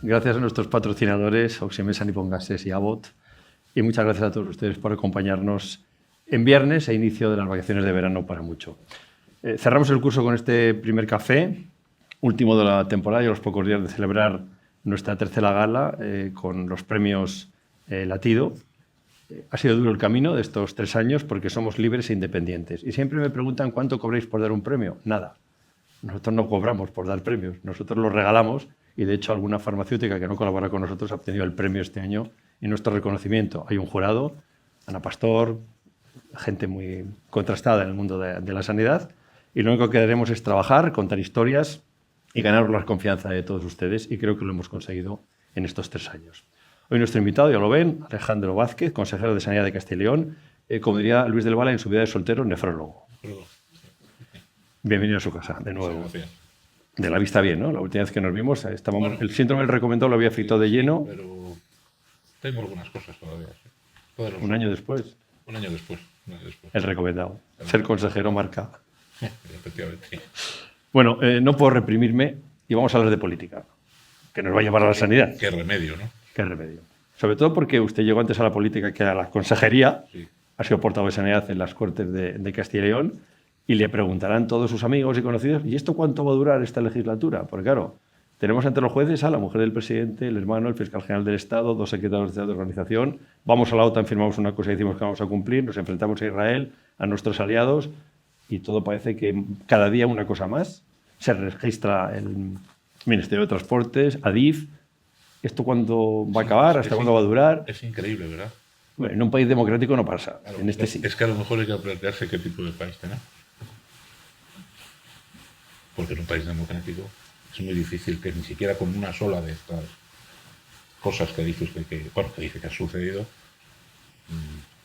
gracias a nuestros patrocinadores, Oximesa, Nippon Gases y Abbott, y muchas gracias a todos ustedes por acompañarnos en viernes e inicio de las vacaciones de verano para mucho. Cerramos el curso con este primer café, último de la temporada y a los pocos días de celebrar nuestra tercera gala con los premios Latido. Ha sido duro el camino de estos 3 años porque somos libres e independientes. Y siempre me preguntan cuánto cobráis por dar un premio. Nada. Nosotros no cobramos por dar premios. Nosotros los regalamos y, de hecho, alguna farmacéutica que no colabora con nosotros ha obtenido el premio este año en nuestro reconocimiento. Hay un jurado, Ana Pastor, gente muy contrastada en el mundo de la sanidad, y lo único que haremos es trabajar, contar historias y ganar la confianza de todos ustedes, y creo que lo hemos conseguido en estos 3 años. Hoy nuestro invitado, ya lo ven, Alejandro Vázquez, consejero de Sanidad de Castilla y León, como diría Luis del Val en su vida de soltero, nefrólogo. Bienvenido a su casa, de nuevo. De la vista bien, ¿no? La última vez que nos vimos, estábamos, el síndrome del recomendado lo había afectado de lleno. Pero tengo algunas cosas todavía. Un año después. Un año después. El recomendado. Ser consejero marca. Efectivamente. Bueno, no puedo reprimirme y vamos a hablar de política, que nos va a llevar a la sanidad. Qué remedio, ¿no? Qué remedio. Sobre todo porque usted llegó antes a la política que a la consejería, sí. Ha sido portavoz de Sanidad en las Cortes de Castilla y León, y le preguntarán todos sus amigos y conocidos, ¿y esto cuánto va a durar esta legislatura? Porque claro, tenemos entre los jueces a la mujer del presidente, el hermano, el fiscal general del Estado, 2 secretarios de organización, vamos a la OTAN, firmamos una cosa y decimos que vamos a cumplir, nos enfrentamos a Israel, a nuestros aliados, y todo parece que cada día una cosa más. Se registra el Ministerio de Transportes, ADIF. ¿Esto cuándo va a acabar? ¿Hasta cuándo va a durar? Es increíble, ¿verdad? Bueno, en un país democrático no pasa. Claro, en este sí. Es que a lo mejor hay que plantearse qué tipo de país tenemos. Porque en un país democrático es muy difícil que ni siquiera con una sola de estas cosas que dice usted que dice que ha sucedido,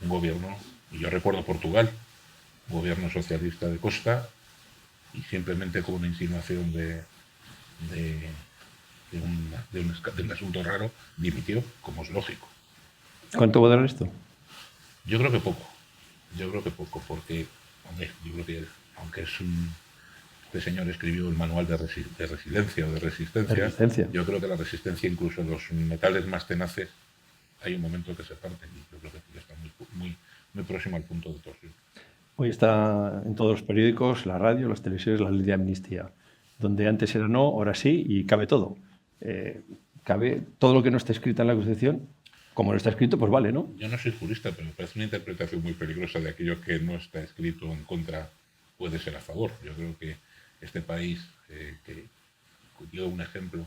un gobierno, y yo recuerdo Portugal, un gobierno socialista de Costa, y simplemente con una insinuación de un asunto raro, dimitió, como es lógico. ¿Cuánto va a durar esto? Yo creo que poco. Porque, hombre, yo creo que, aunque este señor escribió el manual de resiliencia o de resistencia, yo creo que la resistencia, incluso en los metales más tenaces, hay un momento que se parten, y yo creo que ya está muy próximo al punto de torsión. Hoy está en todos los periódicos, la radio, las televisiones, la ley de amnistía, donde antes era no, ahora sí, y cabe todo. Cabe todo lo que no está escrito en la Constitución, como no está escrito, pues vale, ¿no? Yo no soy jurista, pero me parece una interpretación muy peligrosa de aquello que no está escrito en contra, puede ser a favor. Yo creo que este país, que dio un ejemplo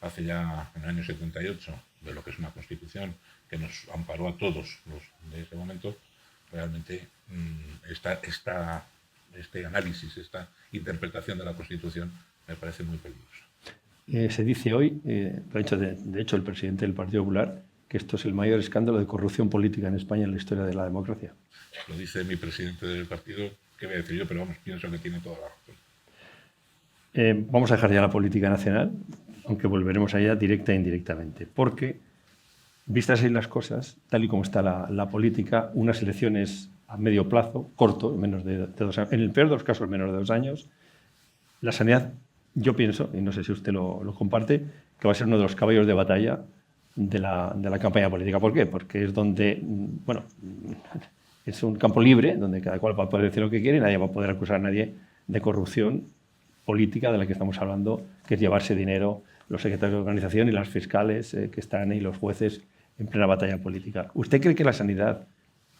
hace ya en el año 78 de lo que es una Constitución que nos amparó a todos los de ese momento, realmente este análisis, esta interpretación de la Constitución me parece muy peligrosa. Se dice hoy, de hecho el presidente del Partido Popular, que esto es el mayor escándalo de corrupción política en España en la historia de la democracia. Lo dice mi presidente del partido, ¿qué voy a decir yo? Pero vamos, pienso que tiene toda la razón. Vamos a dejar ya la política nacional, aunque volveremos a ella directa e indirectamente, porque, vistas así las cosas, tal y como está la política, unas elecciones a medio plazo, corto, menos de 2 años, en el peor de los casos menos de 2 años, la sanidad, yo pienso, y no sé si usted lo comparte, que va a ser uno de los caballos de batalla de la campaña política. ¿Por qué? Porque es donde, bueno, es un campo libre, donde cada cual va a poder decir lo que quiere y nadie va a poder acusar a nadie de corrupción política de la que estamos hablando, que es llevarse dinero los secretarios de organización y las fiscales que están ahí, los jueces, en plena batalla política. ¿Usted cree que la sanidad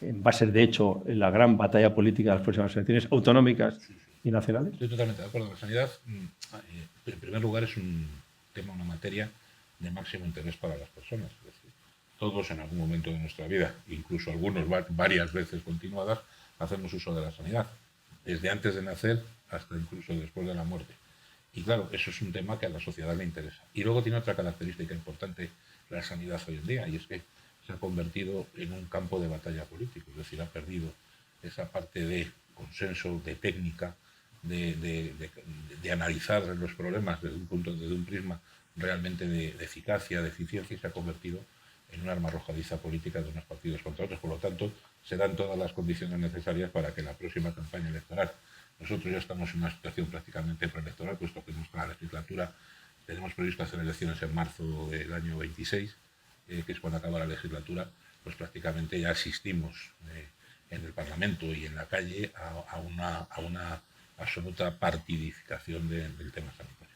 va a ser, de hecho, la gran batalla política de las próximas elecciones autonómicas y nacionales? Estoy totalmente de acuerdo. La sanidad, en primer lugar, es un tema, una materia de máximo interés para las personas. Es decir, todos en algún momento de nuestra vida, incluso algunos varias veces continuadas, hacemos uso de la sanidad, desde antes de nacer hasta incluso después de la muerte. Y claro, eso es un tema que a la sociedad le interesa. Y luego tiene otra característica importante la sanidad hoy en día, y es que se ha convertido en un campo de batalla político, es decir, ha perdido esa parte de consenso, de técnica, de analizar los problemas desde un prisma realmente de eficacia, de eficiencia, y se ha convertido en un arma arrojadiza política de unos partidos contra otros. Por lo tanto, se dan todas las condiciones necesarias para que en la próxima campaña electoral, nosotros ya estamos en una situación prácticamente preelectoral, puesto que nuestra legislatura tenemos previsto hacer elecciones en marzo del año 26, que es cuando acaba la legislatura, pues prácticamente ya asistimos en el Parlamento y en la calle a una absoluta partidificación del tema sanitario.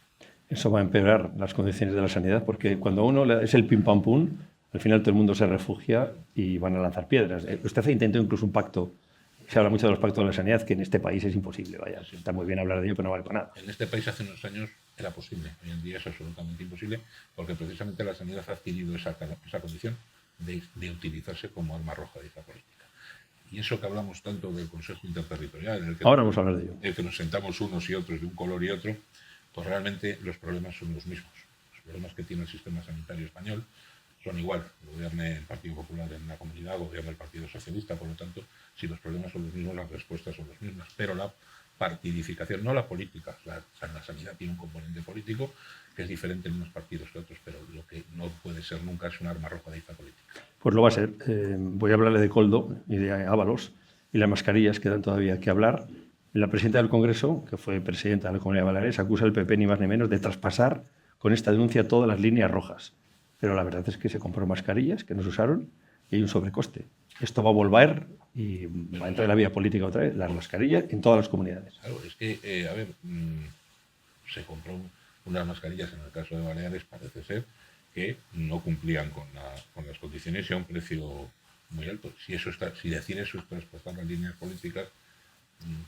Eso va a empeorar las condiciones de la sanidad, porque cuando uno es el pim pam pum, al final todo el mundo se refugia y van a lanzar piedras. Usted intentó incluso un pacto. Se habla mucho de los pactos de la sanidad, que en este país es imposible. Vaya, está muy bien hablar de ello, pero no vale para nada. En este país hace unos años era posible, hoy en día es absolutamente imposible, porque precisamente la sanidad ha adquirido esa condición de utilizarse como arma arrojadiza de esa política. Y eso que hablamos tanto del Consejo Interterritorial, en el que, ahora vamos a hablar de ello, en el que nos sentamos unos y otros de un color y otro, pues realmente los problemas son los mismos. Los problemas que tiene el sistema sanitario español son igual. Gobierne el Partido Popular en la comunidad, gobierna el Partido Socialista, por lo tanto, si los problemas son los mismos, las respuestas son las mismas. Pero la partidificación, no la política, la sanidad tiene un componente político que es diferente en unos partidos que otros, pero lo que no puede ser nunca es un arma arrojadiza política. Pues lo va a ser. Voy a hablarle de Koldo y de Ábalos y las mascarillas, quedan todavía que hablar. La presidenta del Congreso, que fue presidenta de la Comunidad de Baleares, acusa al PP ni más ni menos de traspasar con esta denuncia todas las líneas rojas. Pero la verdad es que se compró mascarillas que no se usaron y hay un sobrecoste. Esto va a volver y va a entrar en la vía política otra vez, las mascarillas en todas las comunidades. Claro, es que, se compró unas mascarillas, en el caso de Baleares parece ser, que no cumplían con las condiciones y a un precio muy alto. Si decir eso es traspasar las líneas políticas,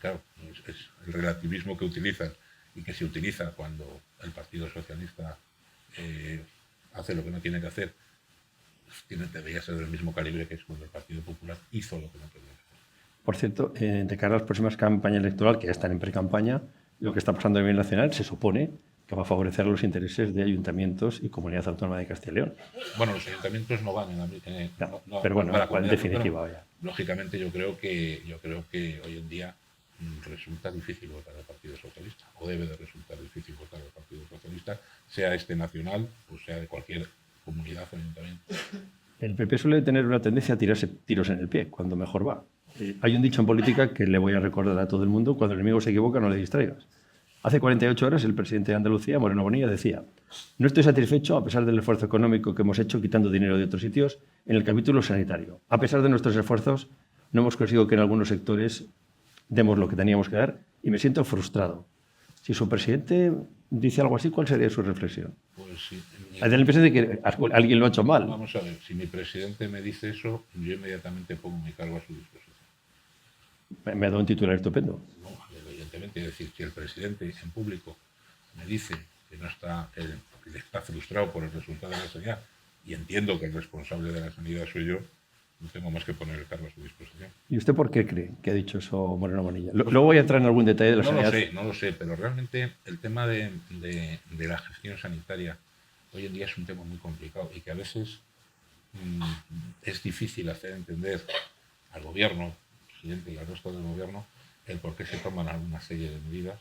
claro, es el relativismo que utilizan y que se utiliza cuando el Partido Socialista hace lo que no tiene que hacer, debería ser del mismo calibre que es cuando el Partido Popular hizo lo que no quería hacer. Por cierto, de cara a las próximas campañas electorales, que ya están en pre-campaña, lo que está pasando a nivel nacional se supone que va a favorecer los intereses de ayuntamientos y Comunidad Autónoma de Castilla y León. Bueno, los ayuntamientos no van en la... No, pero bueno, en definitiva, vaya. Lógicamente yo creo que hoy en día resulta difícil votar al Partido Socialista, o debe de resultar difícil votar al Partido Socialista, sea este nacional o sea de cualquier comunidad o ayuntamiento. El PP suele tener una tendencia a tirarse tiros en el pie cuando mejor va. Hay un dicho en política que le voy a recordar a todo el mundo: cuando el enemigo se equivoca, no le distraigas. Hace 48 horas el presidente de Andalucía, Moreno Bonilla, decía: no estoy satisfecho a pesar del esfuerzo económico que hemos hecho quitando dinero de otros sitios en el capítulo sanitario. A pesar de nuestros esfuerzos, no hemos conseguido que en algunos sectores demos lo que teníamos que dar y me siento frustrado. Si su presidente dice algo así, ¿cuál sería su reflexión? Pues sí. Hay la impresión de que alguien lo ha hecho mal. Vamos a ver, si mi presidente me dice eso, yo inmediatamente pongo mi cargo a su disposición. Me ha dado un titular estupendo. No, evidentemente, es decir, si el presidente en público me dice que no está, que está frustrado por el resultado de la sanidad, y entiendo que el responsable de la sanidad soy yo, no tengo más que poner el cargo a su disposición. ¿Y usted por qué cree que ha dicho eso Moreno Bonilla? Luego voy a entrar en algún detalle de la sanidad. No lo sé, pero realmente el tema de la gestión sanitaria hoy en día es un tema muy complicado y que a veces es difícil hacer entender al gobierno, al presidente y al resto del gobierno, el por qué se toman alguna serie de medidas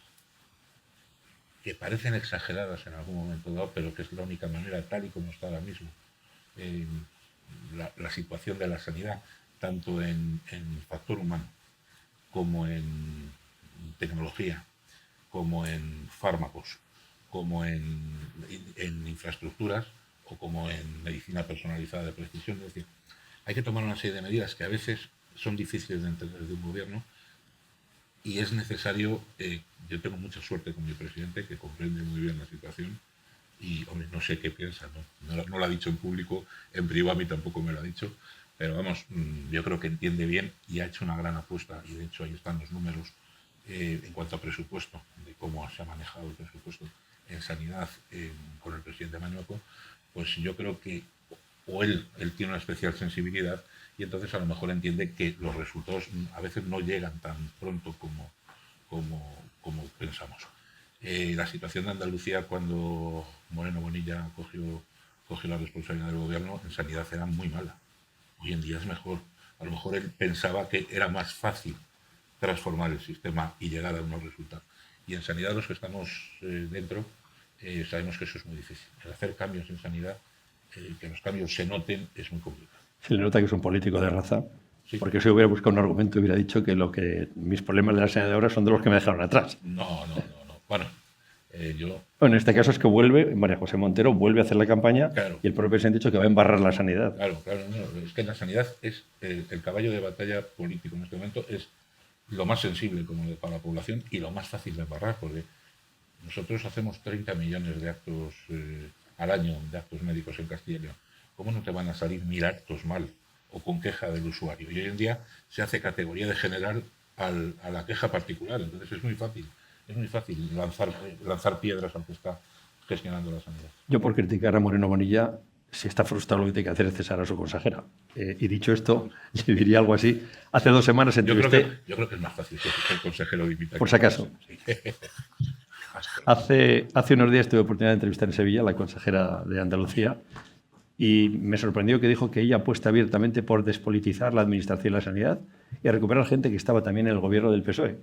que parecen exageradas en algún momento dado, pero que es la única manera, tal y como está ahora mismo. La situación de la sanidad, tanto en factor humano, como en tecnología, como en fármacos, como en infraestructuras o como en medicina personalizada de precisión. Es decir, hay que tomar una serie de medidas que a veces son difíciles de entender de un gobierno y es necesario. Yo tengo mucha suerte con mi presidente, que comprende muy bien la situación. Y, hombre, no sé qué piensa, no lo ha dicho en público, en privado a mí tampoco me lo ha dicho, pero vamos, yo creo que entiende bien y ha hecho una gran apuesta, y de hecho ahí están los números en cuanto a presupuesto, de cómo se ha manejado el presupuesto en sanidad con el presidente Mañueco. Pues yo creo que o él tiene una especial sensibilidad y entonces a lo mejor entiende que los resultados a veces no llegan tan pronto como pensamos. La situación de Andalucía cuando Moreno Bonilla cogió la responsabilidad del gobierno en sanidad era muy mala. Hoy en día es mejor. A lo mejor él pensaba que era más fácil transformar el sistema y llegar a unos resultados. Y en sanidad los que estamos dentro sabemos que eso es muy difícil. El hacer cambios en sanidad, que los cambios se noten, es muy complicado. Se le nota que es un político de raza. Sí. Porque si hubiera buscado un argumento hubiera dicho que mis problemas de la sanidad de ahora son de los que me dejaron atrás. No. Bueno, Yo, Bueno, en este caso es que María José Montero vuelve a hacer la campaña claro, y el propio presidente ha dicho que va a embarrar la sanidad. claro, no, es que la sanidad es el caballo de batalla político en este momento, es lo más sensible para la población y lo más fácil de embarrar, porque nosotros hacemos 30 millones de actos al año, de actos médicos en Castilla y León. ¿Cómo no te van a salir 1000 actos mal o con queja del usuario? Y hoy en día se hace categoría de general a la queja particular, entonces es muy fácil lanzar piedras al que está gestionando la sanidad. Yo, por criticar a Moreno Bonilla, si está frustrado, lo que tiene que hacer es cesar a su consejera. Y dicho esto, le diría algo así. Hace 2 semanas entrevisté... Yo creo que es más fácil que el consejero dimita. Por si acaso. Sí. Hace unos días tuve oportunidad de entrevistar en Sevilla a la consejera de Andalucía y me sorprendió que dijo que ella apuesta abiertamente por despolitizar la administración de la sanidad y a recuperar gente que estaba también en el gobierno del PSOE.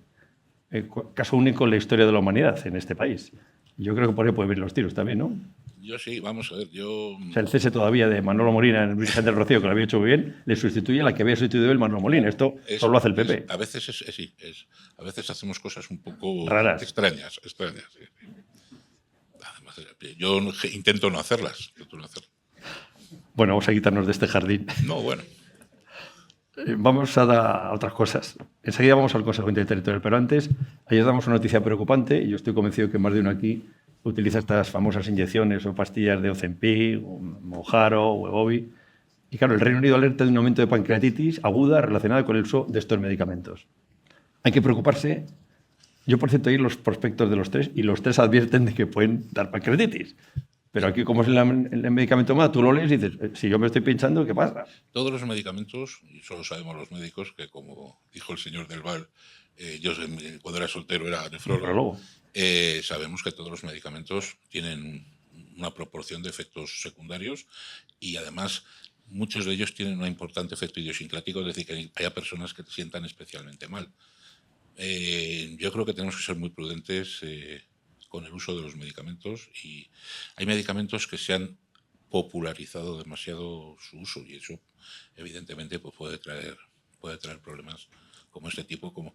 Caso único en la historia de la humanidad en este país. Yo creo que por ahí pueden venir los tiros también, ¿no? Yo sí, vamos a ver, O sea, el cese todavía de Manolo Molina en el Virgen del Rocío, que lo había hecho muy bien, le sustituye a la que había sustituido el Manolo Molina. Esto solo lo hace el PP. A veces a veces hacemos cosas un poco raras. Extrañas. Sí. Además, yo intento no hacerlas. Bueno, vamos a quitarnos de este jardín. No, bueno. Vamos a otras cosas. Enseguida vamos al Consejo Interterritorial, pero antes, ayer damos una noticia preocupante y yo estoy convencido que más de uno aquí utiliza estas famosas inyecciones o pastillas de Ozempic, o Mounjaro o Wegovy. Y claro, el Reino Unido alerta de un aumento de pancreatitis aguda relacionada con el uso de estos medicamentos. Hay que preocuparse. Yo, por cierto, oí los prospectos de los tres y los tres advierten de que pueden dar pancreatitis. Pero aquí, como es el medicamento más, tú lo lees y dices, si yo me estoy pinchando, ¿qué pasa? Todos los medicamentos, y solo sabemos los médicos, que como dijo el señor Del Val, yo cuando era soltero era nefrólogo, sabemos que todos los medicamentos tienen una proporción de efectos secundarios y además muchos de ellos tienen un importante efecto idiosincrático, es decir, que haya personas que se sientan especialmente mal. Yo creo que tenemos que ser muy prudentes con el uso de los medicamentos y hay medicamentos que se han popularizado demasiado su uso y eso evidentemente pues, puede traer problemas como este tipo, como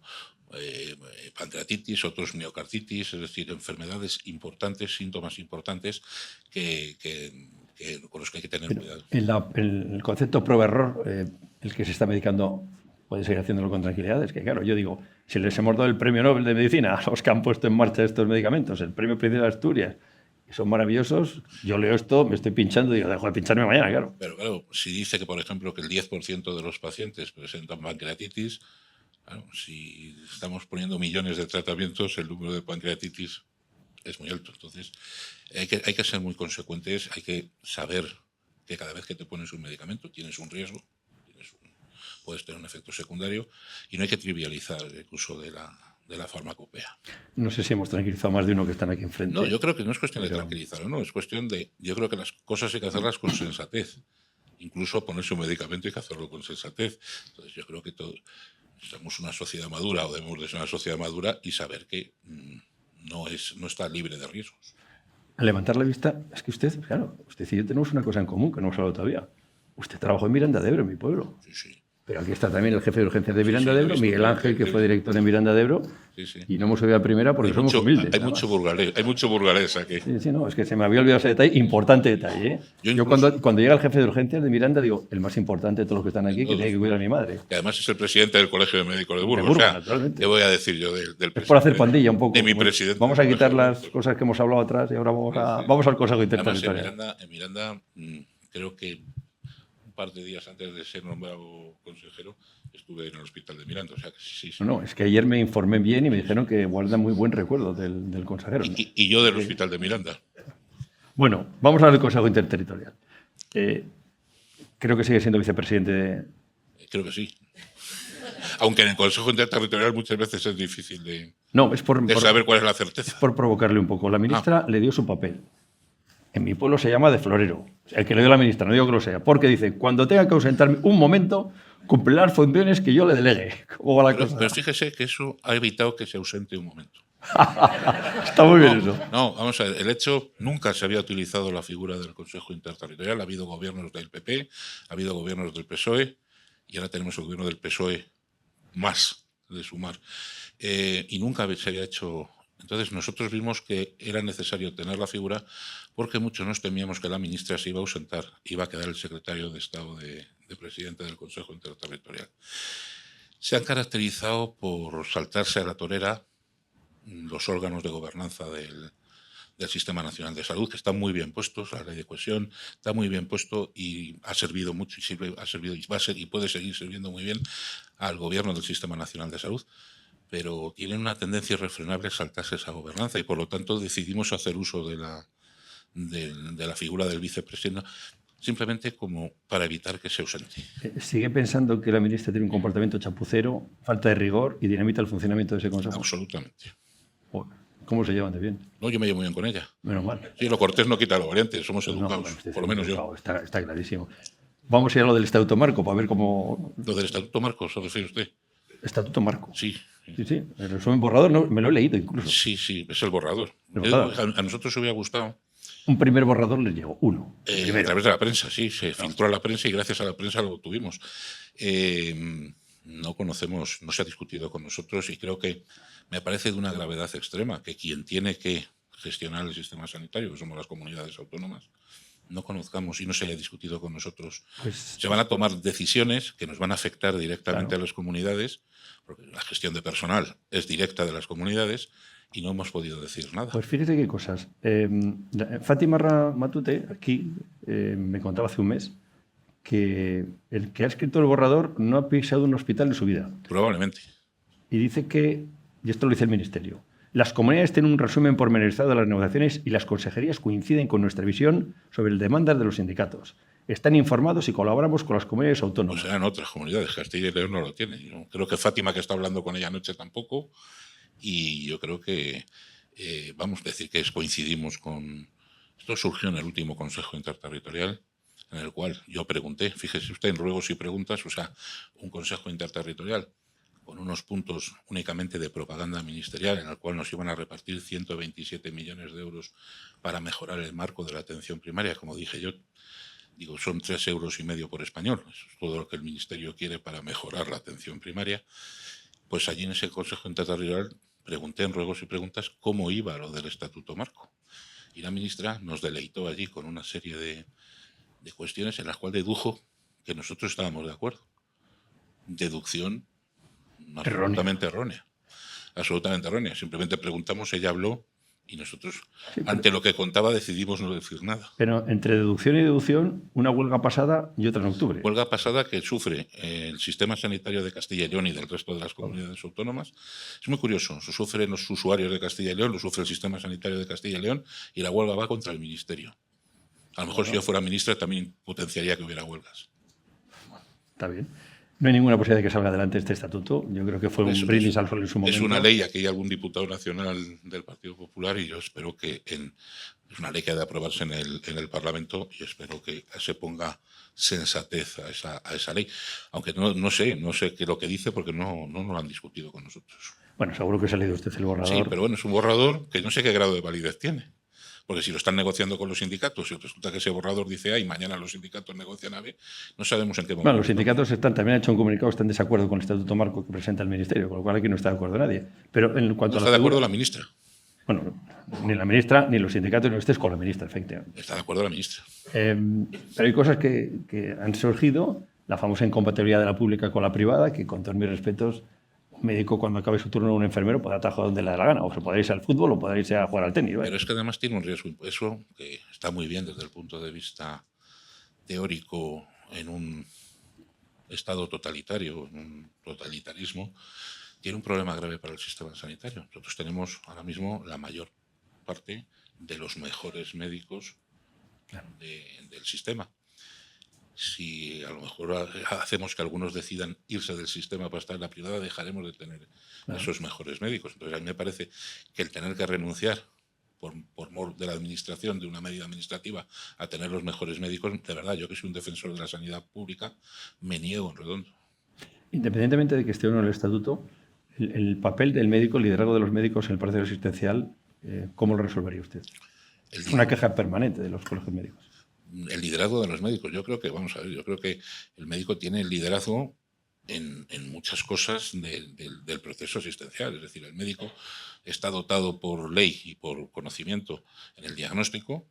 pancreatitis, otros miocarditis, es decir, enfermedades importantes, síntomas importantes con los que hay que tener cuidado. El concepto prueba-error, el que se está medicando puede seguir haciéndolo con tranquilidad. Es que, claro, yo digo, si les hemos dado el premio Nobel de Medicina a los que han puesto en marcha estos medicamentos, el premio Príncipe de Asturias, y son maravillosos, yo leo esto, me estoy pinchando y digo, dejo de pincharme mañana, claro. Pero claro, si dice que, por ejemplo, que el 10% de los pacientes presentan pancreatitis, claro, si estamos poniendo millones de tratamientos, el número de pancreatitis es muy alto. Entonces, hay que ser muy consecuentes, hay que saber que cada vez que te pones un medicamento tienes un riesgo, puedes tener un efecto secundario y no hay que trivializar el uso de la farmacopea. No sé si hemos tranquilizado más de uno que están aquí enfrente. No, yo creo que no es cuestión de tranquilizar, no, es cuestión de... Yo creo que las cosas hay que hacerlas con sensatez. Incluso ponerse un medicamento hay que hacerlo con sensatez. Entonces yo creo que somos una sociedad madura o debemos de ser una sociedad madura y saber que no está libre de riesgos. Al levantar la vista, es que usted y yo tenemos una cosa en común que no hemos hablado todavía. Usted trabajó en Miranda de Ebro, en mi pueblo. Sí. Pero aquí está también el jefe de urgencias de Miranda de Ebro, Miguel Ángel, que fue director de Miranda de Ebro. Sí. Y no hemos oído a primera porque somos humildes. Hay mucho burgalés aquí. Sí, no, es que se me había olvidado ese detalle, importante detalle. ¿eh? Yo cuando llega el jefe de urgencias de Miranda digo, el más importante de todos los que están aquí, que tiene que cuidar a mi madre. Que además es el presidente del Colegio de Médicos de Burgos. Naturalmente. ¿Qué voy a decir yo del presidente? Es por hacer pandilla un poco. De mi presidente. Vamos a quitar las cosas que hemos hablado atrás y ahora vamos al Consejo Interterritorial. En Miranda creo que un par de días antes de ser nombrado consejero estuve en el hospital de Miranda, o sea que sí. No, es que ayer me informé bien y me dijeron que guarda muy buen recuerdo del consejero. ¿no? Y yo del hospital de Miranda. Bueno, vamos a ver el Consejo Interterritorial. Creo que sigue siendo vicepresidente. Creo que sí. Aunque en el Consejo Interterritorial muchas veces es difícil de saber cuál es la certeza. Es por provocarle un poco. La ministra le dio su papel. En mi pueblo se llama de florero. El que le dio la ministra, no digo que lo sea. Porque dice, cuando tenga que ausentarme un momento, cumple las funciones que yo le delegue. ¿Cómo va la cosa? Pero fíjese que eso ha evitado que se ausente un momento. Está muy bien eso. No, vamos a ver. El hecho, nunca se había utilizado la figura del Consejo Interterritorial. Ha habido gobiernos del PP, ha habido gobiernos del PSOE y ahora tenemos el gobierno del PSOE más de sumar. Y nunca se había hecho Entonces nosotros vimos que era necesario tener la figura porque muchos nos temíamos que la ministra se iba a ausentar, iba a quedar el secretario de Estado de presidente del Consejo Interterritorial. Se han caracterizado por saltarse a la torera los órganos de gobernanza del Sistema Nacional de Salud, que están muy bien puestos, la ley de cohesión está muy bien puesto y ha servido mucho ha servido y va a ser y puede seguir sirviendo muy bien al gobierno del Sistema Nacional de Salud, pero tienen una tendencia irrefrenable a saltarse esa gobernanza y por lo tanto decidimos hacer uso de la figura del vicepresidente simplemente como para evitar que se ausente. ¿Sigue pensando que la ministra tiene un comportamiento chapucero, falta de rigor y dinamita el funcionamiento de ese consejo? Absolutamente. ¿Cómo se llevan de bien? No, yo me llevo muy bien con ella. Menos mal. Sí, lo cortés no quita lo valiente, somos educados, No, bueno, por lo menos yo. Está clarísimo. Vamos a ir a lo del Estatuto Marco para ver cómo... ¿Lo del Estatuto Marco se refiere usted? Estatuto Marco. Sí. Sí. El resumen borrador me lo he leído incluso. Sí, es el borrador. A nosotros se hubiera gustado. Un primer borrador les llegó, uno. A través de la prensa, sí, se filtró a la prensa y gracias a la prensa lo tuvimos. No conocemos, no se ha discutido con nosotros y creo que me parece de una gravedad extrema que quien tiene que gestionar el sistema sanitario, que somos las comunidades autónomas, no conozcamos y no se haya discutido con nosotros. Pues, se van a tomar decisiones que nos van a afectar directamente a las comunidades, porque la gestión de personal es directa de las comunidades y no hemos podido decir nada. Pues fíjate qué cosas. Fátima Matute, aquí, me contaba hace un mes que el que ha escrito el borrador no ha pisado un hospital en su vida. Probablemente. Y dice que, y esto lo dice el Ministerio, las comunidades tienen un resumen pormenorizado de las negociaciones y las consejerías coinciden con nuestra visión sobre las demandas de los sindicatos. Están informados y colaboramos con las comunidades autónomas. Pues serán otras comunidades, Castilla y León no lo tiene. Yo creo que Fátima, que está hablando con ella anoche, tampoco. Y yo creo que, vamos a decir que coincidimos con... Esto surgió en el último Consejo Interterritorial, en el cual yo pregunté, fíjese usted en ruegos y preguntas, o sea, un Consejo Interterritorial con unos puntos únicamente de propaganda ministerial, en el cual nos iban a repartir 127 millones de euros para mejorar el marco de la atención primaria. Como dije yo, digo, son 3,5 euros por español. Eso es todo lo que el Ministerio quiere para mejorar la atención primaria. Pues allí en ese Consejo Interterritorial pregunté en ruegos y preguntas cómo iba lo del Estatuto Marco. Y la ministra nos deleitó allí con una serie de cuestiones en las cuales dedujo que nosotros estábamos de acuerdo. Deducción absolutamente errónea. Absolutamente errónea. Simplemente preguntamos, ella habló y nosotros, ante lo que contaba, decidimos no decir nada. Pero entre deducción y deducción, una huelga pasada y otra en octubre. Huelga pasada que sufre el sistema sanitario de Castilla y León y del resto de las comunidades autónomas. Es muy curioso. Lo sufren los usuarios de Castilla y León, lo sufre el sistema sanitario de Castilla y León y la huelga va contra el Ministerio. A lo mejor si yo fuera ministra también potenciaría que hubiera huelgas. Está bien. No hay ninguna posibilidad de que salga adelante este estatuto. Yo creo que fue un brindis al sol en su momento. Es una ley, aquí hay algún diputado nacional del Partido Popular y yo espero que es una ley que ha de aprobarse en el Parlamento y espero que se ponga sensatez a esa ley. Aunque no sé qué es lo que dice porque no lo han discutido con nosotros. Bueno, seguro que se ha leído usted el borrador. Sí, pero bueno, es un borrador que no sé qué grado de validez tiene. Porque si lo están negociando con los sindicatos y resulta que ese borrador dice A y mañana los sindicatos negocian a B, no sabemos en qué momento. Bueno, los sindicatos también han hecho un comunicado, están en desacuerdo con el Estatuto Marco que presenta el Ministerio, con lo cual aquí no está de acuerdo nadie. Pero en cuanto no está de acuerdo la ministra. Bueno, ni la ministra, ni los sindicatos, ni ustedes con la ministra, efectivamente. Está de acuerdo la ministra. Pero hay cosas que han surgido, la famosa incompatibilidad de la pública con la privada, que con todos mis respetos, un médico cuando acabe su turno, un enfermero, podrá trabajar donde le dé la gana, o se podrá irse al fútbol o podrá irse a jugar al tenis. ¿vale? Pero es que además tiene un riesgo, eso que está muy bien desde el punto de vista teórico en un Estado totalitario, en un totalitarismo, tiene un problema grave para el sistema sanitario. Nosotros tenemos ahora mismo la mayor parte de los mejores médicos del sistema. Si a lo mejor hacemos que algunos decidan irse del sistema para estar en la privada, dejaremos de tener esos mejores médicos. Entonces, a mí me parece que el tener que renunciar por mor de la administración, de una medida administrativa, a tener los mejores médicos, de verdad, yo que soy un defensor de la sanidad pública, me niego en redondo. Independientemente de que esté o no el estatuto, el papel del médico, el liderazgo de los médicos en el proceso asistencial, ¿cómo lo resolvería usted? Es una queja permanente de los colegios médicos. El liderazgo de los médicos, yo creo que el médico tiene el liderazgo en muchas cosas del proceso asistencial. Es decir, el médico está dotado por ley y por conocimiento en el diagnóstico.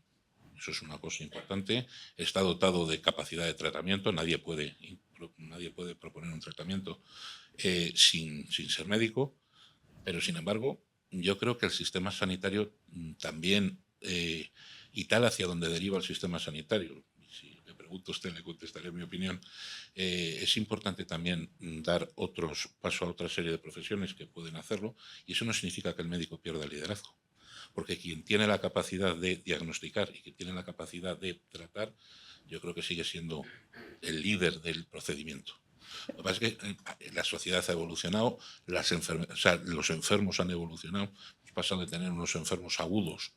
Eso es una cosa importante. Está dotado de capacidad de tratamiento. Nadie puede proponer un tratamiento sin ser médico. Pero, sin embargo, yo creo que el sistema sanitario también, y tal hacia donde deriva el sistema sanitario, si me pregunta usted, le contestaré mi opinión, es importante también dar paso a otra serie de profesiones que pueden hacerlo, y eso no significa que el médico pierda el liderazgo. Porque quien tiene la capacidad de diagnosticar y quien tiene la capacidad de tratar, yo creo que sigue siendo el líder del procedimiento. Lo que pasa es que la sociedad ha evolucionado, los enfermos han evolucionado, hemos pasado de tener unos enfermos agudos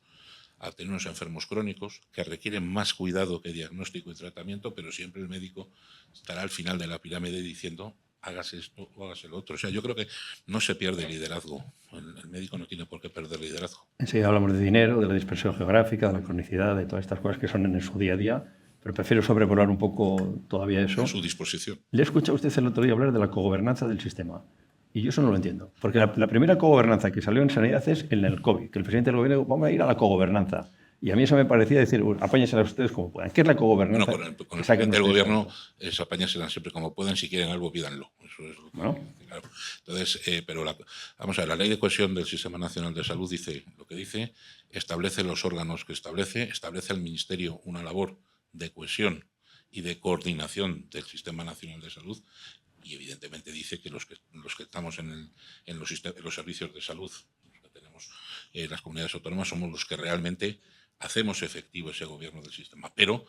a tener unos enfermos crónicos que requieren más cuidado que diagnóstico y tratamiento, pero siempre el médico estará al final de la pirámide diciendo hágase esto o hágase lo otro. O sea, yo creo que no se pierde liderazgo. El médico no tiene por qué perder liderazgo. Enseguida hablamos de dinero, de la dispersión geográfica, de la cronicidad, de todas estas cosas que son en su día a día, pero prefiero sobrevolar un poco todavía eso. A su disposición. Le he escuchado a usted el otro día hablar de la cogobernanza del sistema. Y yo eso no lo entiendo. Porque la primera cogobernanza que salió en sanidad es en el COVID, que el presidente del gobierno dijo, vamos a ir a la cogobernanza. Y a mí eso me parecía decir, apáñenselas ustedes como puedan. ¿Qué es la cogobernanza? Bueno, con el presidente del gobierno es apáñenselas siempre como puedan. Si quieren algo, pídanlo. Eso es lo que, bueno. Claro. Entonces, pero vamos a ver, la Ley de Cohesión del Sistema Nacional de Salud dice lo que dice, establece los órganos que establece al Ministerio una labor de cohesión y de coordinación del Sistema Nacional de Salud, y evidentemente dice que los que estamos en los servicios de salud, los que tenemos las comunidades autónomas, somos los que realmente hacemos efectivo ese gobierno del sistema. Pero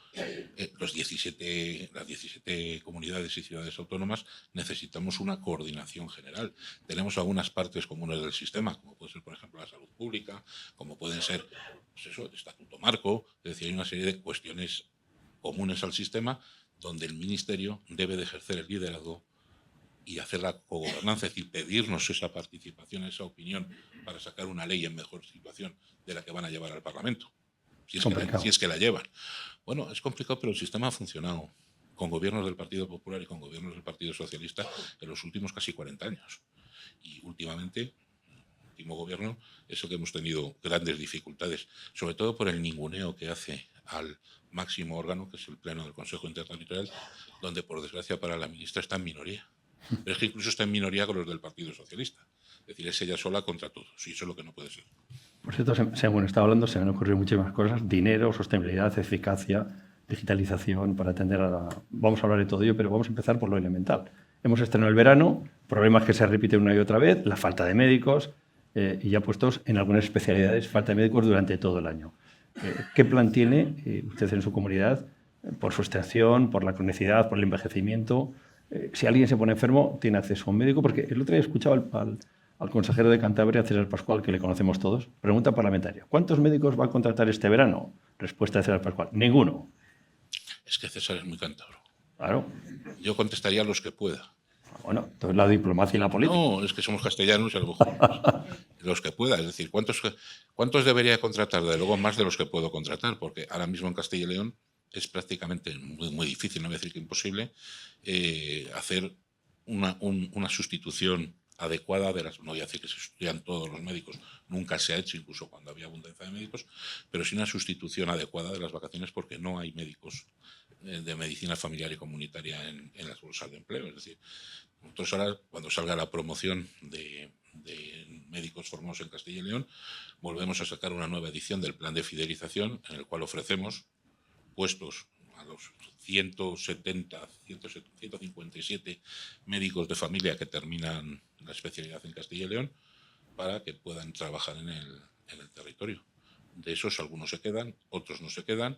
las 17 comunidades y ciudades autónomas necesitamos una coordinación general. Tenemos algunas partes comunes del sistema, como puede ser, por ejemplo, la salud pública, como pueden ser, pues eso, el estatuto marco. Es decir, hay una serie de cuestiones comunes al sistema donde el Ministerio debe de ejercer el liderazgo y hacer la cogobernanza, es decir, pedirnos esa participación, esa opinión para sacar una ley en mejor situación de la que van a llevar al Parlamento, si es que la llevan. Bueno, es complicado, pero el sistema ha funcionado con gobiernos del Partido Popular y con gobiernos del Partido Socialista en los últimos casi 40 años. Y últimamente, el último gobierno, eso que hemos tenido grandes dificultades, sobre todo por el ninguneo que hace al máximo órgano, que es el Pleno del Consejo Interterritorial, donde, por desgracia para la ministra, está en minoría. Pero es que incluso está en minoría con los del Partido Socialista. Es decir, es ella sola contra todos. Y eso es lo que no puede ser. Por cierto, según estaba hablando, se me han ocurrido muchísimas cosas. Dinero, sostenibilidad, eficacia, digitalización, para atender a la... Vamos a hablar de todo ello, pero vamos a empezar por lo elemental. Hemos estrenado el verano, problemas que se repiten una y otra vez, la falta de médicos, y ya puestos en algunas especialidades, falta de médicos durante todo el año. ¿Qué plan tiene usted en su comunidad por su extensión, por la cronicidad, por el envejecimiento? Si alguien se pone enfermo, tiene acceso a un médico, porque el otro día he escuchado al consejero de Cantabria, César Pascual, que le conocemos todos, pregunta parlamentaria, ¿cuántos médicos va a contratar este verano? Respuesta de César Pascual, ninguno. Es que César es muy cántabro. Claro. Yo contestaría los que pueda. Bueno, entonces la diplomacia y la política. No, es que somos castellanos y a lo mejor los que pueda. Es decir, ¿cuántos debería contratar? De luego más de los que puedo contratar, porque ahora mismo en Castilla y León es prácticamente muy difícil, no voy a decir que imposible, hacer una sustitución adecuada de las... No voy a decir que se sustituyan todos los médicos, nunca se ha hecho, incluso cuando había abundancia de médicos, pero sí una sustitución adecuada de las vacaciones, porque no hay médicos de medicina familiar y comunitaria en las bolsas de empleo. Es decir, nosotros ahora, cuando salga la promoción de médicos formados en Castilla y León, volvemos a sacar una nueva edición del plan de fidelización, en el cual ofrecemos puestos a los 157 médicos de familia que terminan la especialidad en Castilla y León para que puedan trabajar en el territorio. De esos algunos se quedan, otros no se quedan,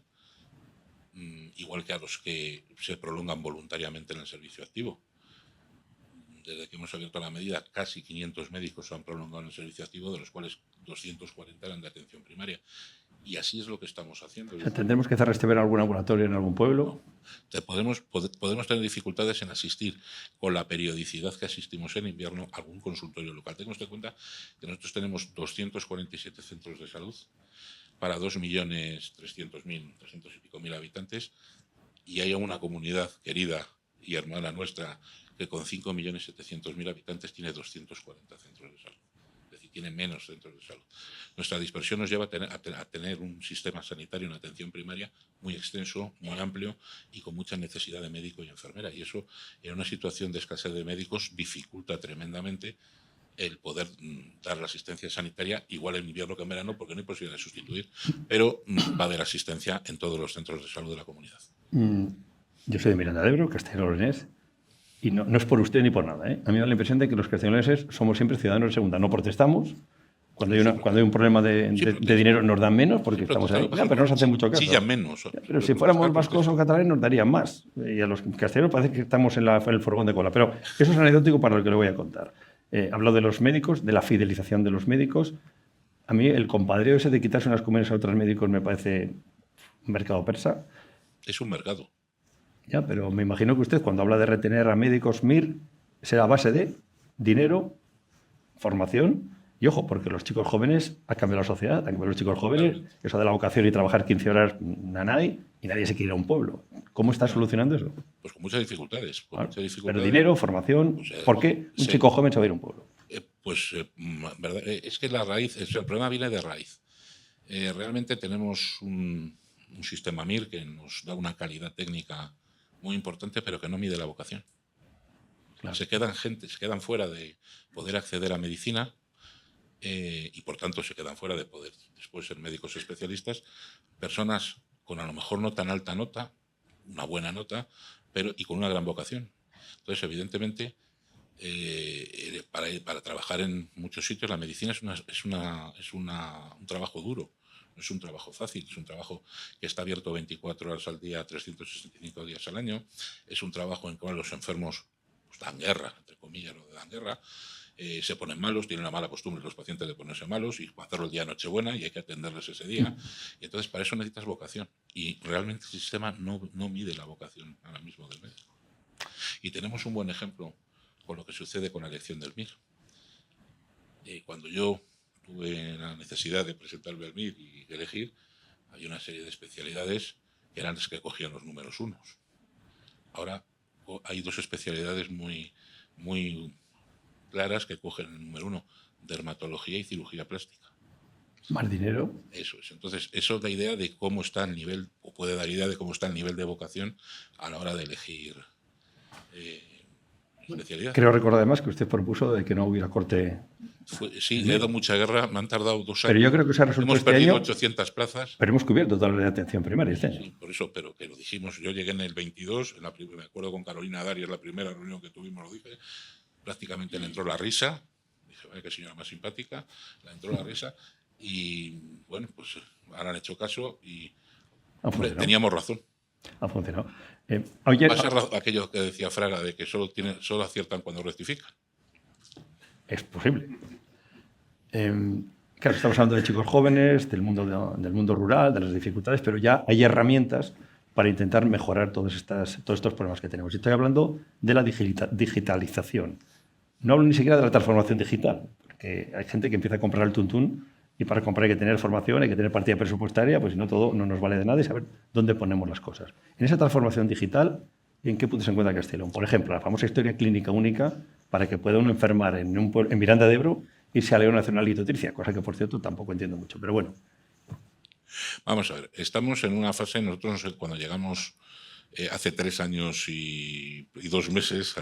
igual que a los que se prolongan voluntariamente en el servicio activo. Desde que hemos abierto la medida, casi 500 médicos se han prolongado en el servicio activo, de los cuales 240 eran de atención primaria. Y así es lo que estamos haciendo. O sea, ¿tendremos que cerrar este verano algún ambulatorio en algún pueblo? Podemos tener dificultades en asistir con la periodicidad que asistimos en invierno a algún consultorio local. Tenemos en cuenta que nosotros tenemos 247 centros de salud para 2.300.000, 300 y pico mil habitantes, y hay una comunidad querida y hermana nuestra que con 5.700.000 habitantes tiene 240 centros de salud. Es decir, tiene menos centros de salud. Nuestra dispersión nos lleva a tener un sistema sanitario, una atención primaria muy extenso, muy amplio y con mucha necesidad de médico y enfermera. Y eso, en una situación de escasez de médicos, dificulta tremendamente el poder dar la asistencia sanitaria igual en invierno que en verano, porque no hay posibilidad de sustituir, pero va a haber asistencia en todos los centros de salud de la comunidad. Yo soy de Miranda de Ebro, castellano-leonés, y no es por usted ni por nada, ¿eh? A mí me da la impresión de que los castellano-leoneses somos siempre ciudadanos de segunda. No protestamos. Cuando hay un problema de dinero nos dan menos porque estamos ahí. Ya, pero no nos hacen mucho caso. Chillan menos. Ya, pero si fuéramos vascos o catalanes nos darían más. Y a los castellanos parece que estamos en el furgón de cola. Pero eso es anecdótico para lo que le voy a contar. Hablo de los médicos, de la fidelización de los médicos. A mí el compadreo ese de quitarse unas comidas a otros médicos me parece un mercado persa. Es un mercado. Ya, pero me imagino que usted cuando habla de retener a médicos MIR será a base de dinero, formación y ojo, porque los chicos jóvenes han cambiado la sociedad, han cambiado los chicos jóvenes, eso de la vocación y trabajar 15 horas nanay y nadie se quiere ir a un pueblo. ¿Cómo está solucionando eso? Pues con muchas dificultades. Pero dinero, formación, pues, ¿por qué un chico joven se va a ir a un pueblo? ¿Verdad? Es que la raíz, el problema viene de raíz. Realmente tenemos un sistema MIR que nos da una calidad técnica muy importante, pero que no mide la vocación. Claro. Se quedan fuera de poder acceder a medicina y por tanto se quedan fuera de poder después ser médicos especialistas, personas con a lo mejor no tan alta nota, una buena nota, pero y con una gran vocación. Entonces, evidentemente, para trabajar en muchos sitios la medicina es un trabajo duro. No es un trabajo fácil, es un trabajo que está abierto 24 horas al día, 365 días al año. Es un trabajo en el cual los enfermos pues, dan guerra, entre comillas, lo de dan guerra. Se ponen malos, tienen la mala costumbre los pacientes de ponerse malos y hacerlo el día de Nochebuena y hay que atenderles ese día. Y entonces para eso necesitas vocación. Y realmente el sistema no mide la vocación ahora mismo del médico. Y tenemos un buen ejemplo con lo que sucede con la elección del MIR. Cuando yo tuve la necesidad de presentarme al MIR y elegir, hay una serie de especialidades que eran las que cogían los números unos. Ahora hay dos especialidades muy claras que cogen el número uno, dermatología y cirugía plástica. Más dinero. Eso es. Entonces, eso da idea de cómo está el nivel, o puede dar idea de cómo está el nivel de vocación a la hora de elegir especialidad. Creo recordar además que usted propuso de que no hubiera corte. Sí, le he dado mucha guerra, me han tardado 2 años. Pero yo creo que se ha resuelto Hemos perdido 800 plazas. Pero hemos cubierto toda la de atención primaria este año. Sí, por eso, pero que lo dijimos. Yo llegué en el 22, me acuerdo con Carolina Darias, la primera reunión que tuvimos, lo dije. Prácticamente le entró la risa. Dije, vaya, qué señora más simpática. Le entró la risa. Y bueno, pues ahora han hecho caso y teníamos razón. Ha funcionado. Va a ser aquello que decía Fraga, de que solo aciertan cuando rectifican. Es posible. Claro, estamos hablando de chicos jóvenes, del mundo rural, de las dificultades, pero ya hay herramientas para intentar mejorar todos estos problemas que tenemos. Y estoy hablando de la digitalización. No hablo ni siquiera de la transformación digital, porque hay gente que empieza a comprar el tuntún y para comprar hay que tener formación, hay que tener partida presupuestaria, pues si no todo no nos vale de nada y saber dónde ponemos las cosas. En esa transformación digital, ¿en qué punto se encuentra Castellón? Por ejemplo, la famosa historia clínica única para que pueda uno enfermar en Miranda de Ebro irse a León a hacer una litotripsia, cosa que, por cierto, tampoco entiendo mucho, pero bueno. Vamos a ver, estamos en una fase, nosotros cuando llegamos hace 3 años y 2 meses,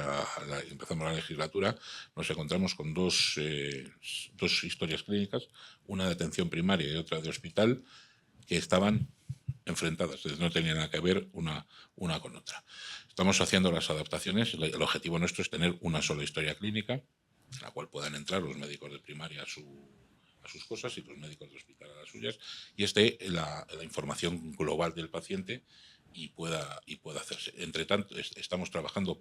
empezamos la legislatura, nos encontramos con dos historias clínicas, una de atención primaria y otra de hospital, que estaban enfrentadas, no tenían nada que ver una con otra. Estamos haciendo las adaptaciones, el objetivo nuestro es tener una sola historia clínica, en la cual puedan entrar los médicos de primaria a sus cosas y los médicos de hospital a las suyas, y la información global del paciente y pueda hacerse. Entre tanto, estamos trabajando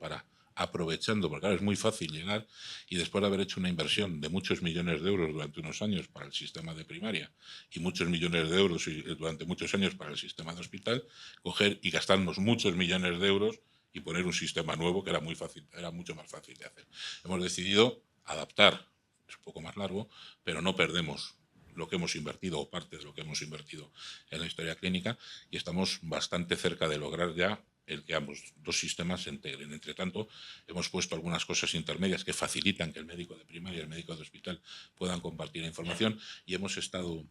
aprovechando, porque ahora es muy fácil llegar y después de haber hecho una inversión de muchos millones de euros durante unos años para el sistema de primaria y muchos millones de euros durante muchos años para el sistema de hospital, coger y gastarnos muchos millones de euros y poner un sistema nuevo que era mucho más fácil de hacer. Hemos decidido adaptar, es un poco más largo, pero no perdemos lo que hemos invertido o parte de lo que hemos invertido en la historia clínica y estamos bastante cerca de lograr ya el que ambos dos sistemas se integren. Entre tanto, hemos puesto algunas cosas intermedias que facilitan que el médico de primaria y el médico de hospital puedan compartir información, y hemos estado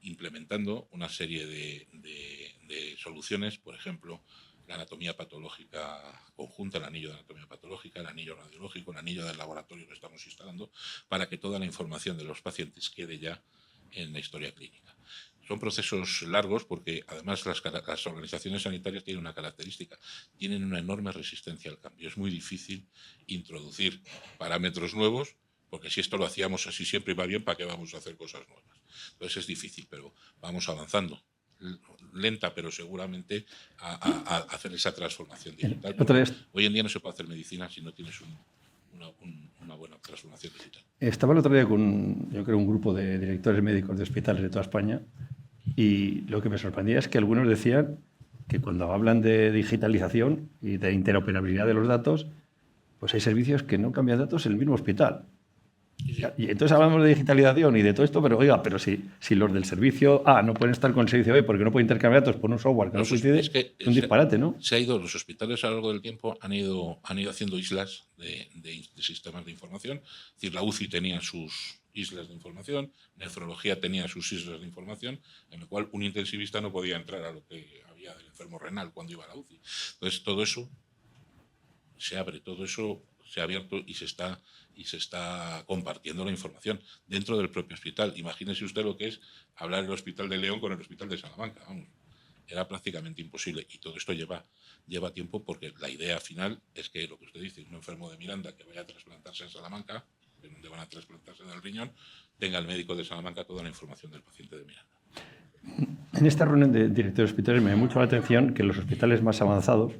implementando una serie de soluciones, por ejemplo, la anatomía patológica conjunta, el anillo de anatomía patológica, el anillo radiológico, el anillo del laboratorio que estamos instalando, para que toda la información de los pacientes quede ya en la historia clínica. Son procesos largos porque además las organizaciones sanitarias tienen una característica, tienen una enorme resistencia al cambio. Es muy difícil introducir parámetros nuevos, porque si esto lo hacíamos así siempre y va bien, ¿para qué vamos a hacer cosas nuevas? Entonces es difícil, pero vamos avanzando. Lenta, pero seguramente a hacer esa transformación digital. Hoy en día no se puede hacer medicina si no tienes una buena transformación digital. Estaba el otro día con, yo creo, un grupo de directores médicos de hospitales de toda España, y lo que me sorprendía es que algunos decían que cuando hablan de digitalización y de interoperabilidad de los datos, pues hay servicios que no cambian datos en el mismo hospital. Y entonces hablamos de digitalización y de todo esto, pero oiga, pero si los del servicio A no pueden estar con el servicio B porque no pueden intercambiar datos por un software que no coincide, es un disparate, ¿no? Los hospitales a lo largo del tiempo han ido haciendo islas de sistemas de información. Es decir, la UCI tenía sus islas de información, nefrología tenía sus islas de información, en lo cual un intensivista no podía entrar a lo que había del enfermo renal cuando iba a la UCI. Entonces, todo eso se abre, todo eso se ha abierto y se está compartiendo la información dentro del propio hospital. Imagínese usted lo que es hablar el Hospital de León con el Hospital de Salamanca. Vamos, era prácticamente imposible, y todo esto lleva tiempo, porque la idea final es que, lo que usted dice, un enfermo de Miranda que vaya a trasplantarse en Salamanca, donde van a trasplantarse del riñón, tenga el médico de Salamanca toda la información del paciente de Miranda. En esta reunión de directores de hospitales me da mucho la atención que los hospitales más avanzados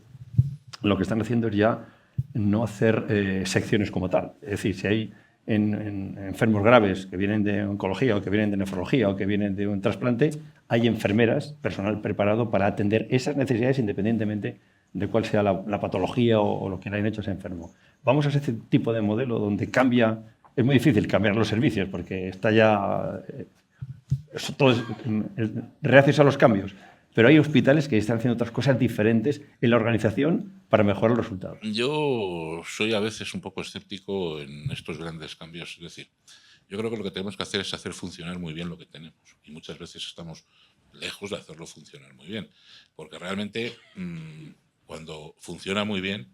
lo que están haciendo es ya no hacer secciones como tal. Es decir, si hay en enfermos graves que vienen de oncología o que vienen de nefrología o que vienen de un trasplante, hay enfermeras, personal preparado para atender esas necesidades independientemente de cuál sea la patología o lo que le hayan hecho a ese enfermo. Vamos a ese tipo de modelo donde cambia. Es muy difícil cambiar los servicios porque está ya todos reacios a los cambios. Pero hay hospitales que están haciendo otras cosas diferentes en la organización para mejorar los resultados. Yo soy a veces un poco escéptico en estos grandes cambios. Es decir, yo creo que lo que tenemos que hacer es hacer funcionar muy bien lo que tenemos. Y muchas veces estamos lejos de hacerlo funcionar muy bien. Porque realmente, cuando funciona muy bien,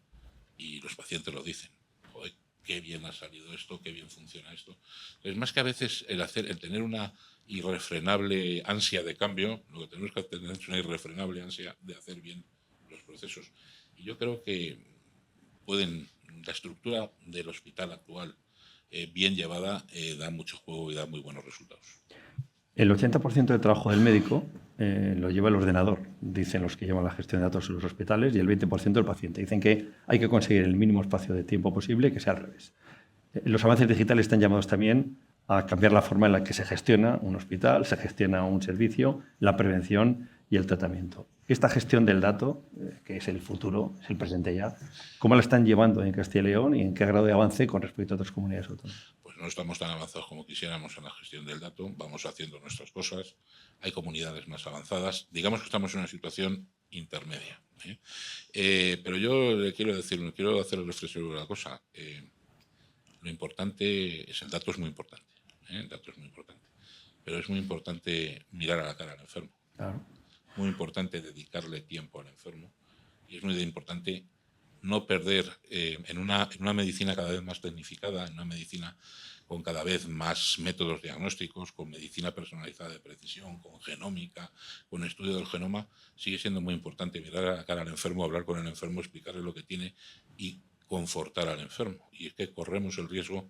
y los pacientes lo dicen, joder, qué bien ha salido esto, qué bien funciona esto. Es más que a veces el tener una irrefrenable ansia de cambio, lo que tenemos que tener es una irrefrenable ansia de hacer bien los procesos. Y yo creo que la estructura del hospital actual, bien llevada, da mucho juego y da muy buenos resultados. El 80% del trabajo del médico lo lleva el ordenador, dicen los que llevan la gestión de datos en los hospitales, y el 20% el paciente. Dicen que hay que conseguir el mínimo espacio de tiempo posible, que sea al revés. Los avances digitales están llamados también a cambiar la forma en la que se gestiona un hospital, se gestiona un servicio, la prevención y el tratamiento. Esta gestión del dato, que es el futuro, es el presente ya, ¿cómo la están llevando en Castilla y León y en qué grado de avance con respecto a otras comunidades autónomas? Pues no estamos tan avanzados como quisiéramos en la gestión del dato, vamos haciendo nuestras cosas, hay comunidades más avanzadas, digamos que estamos en una situación intermedia. Pero yo le quiero hacer reflexión sobre una cosa. Lo importante es, el dato es muy importante. El dato es muy importante. Pero es muy importante mirar a la cara al enfermo. Claro. Muy importante dedicarle tiempo al enfermo. Y es muy importante no perder en una medicina cada vez más tecnificada, en una medicina con cada vez más métodos diagnósticos, con medicina personalizada de precisión, con genómica, con estudio del genoma, sigue siendo muy importante mirar a la cara al enfermo, hablar con el enfermo, explicarle lo que tiene y confortar al enfermo. Y es que corremos el riesgo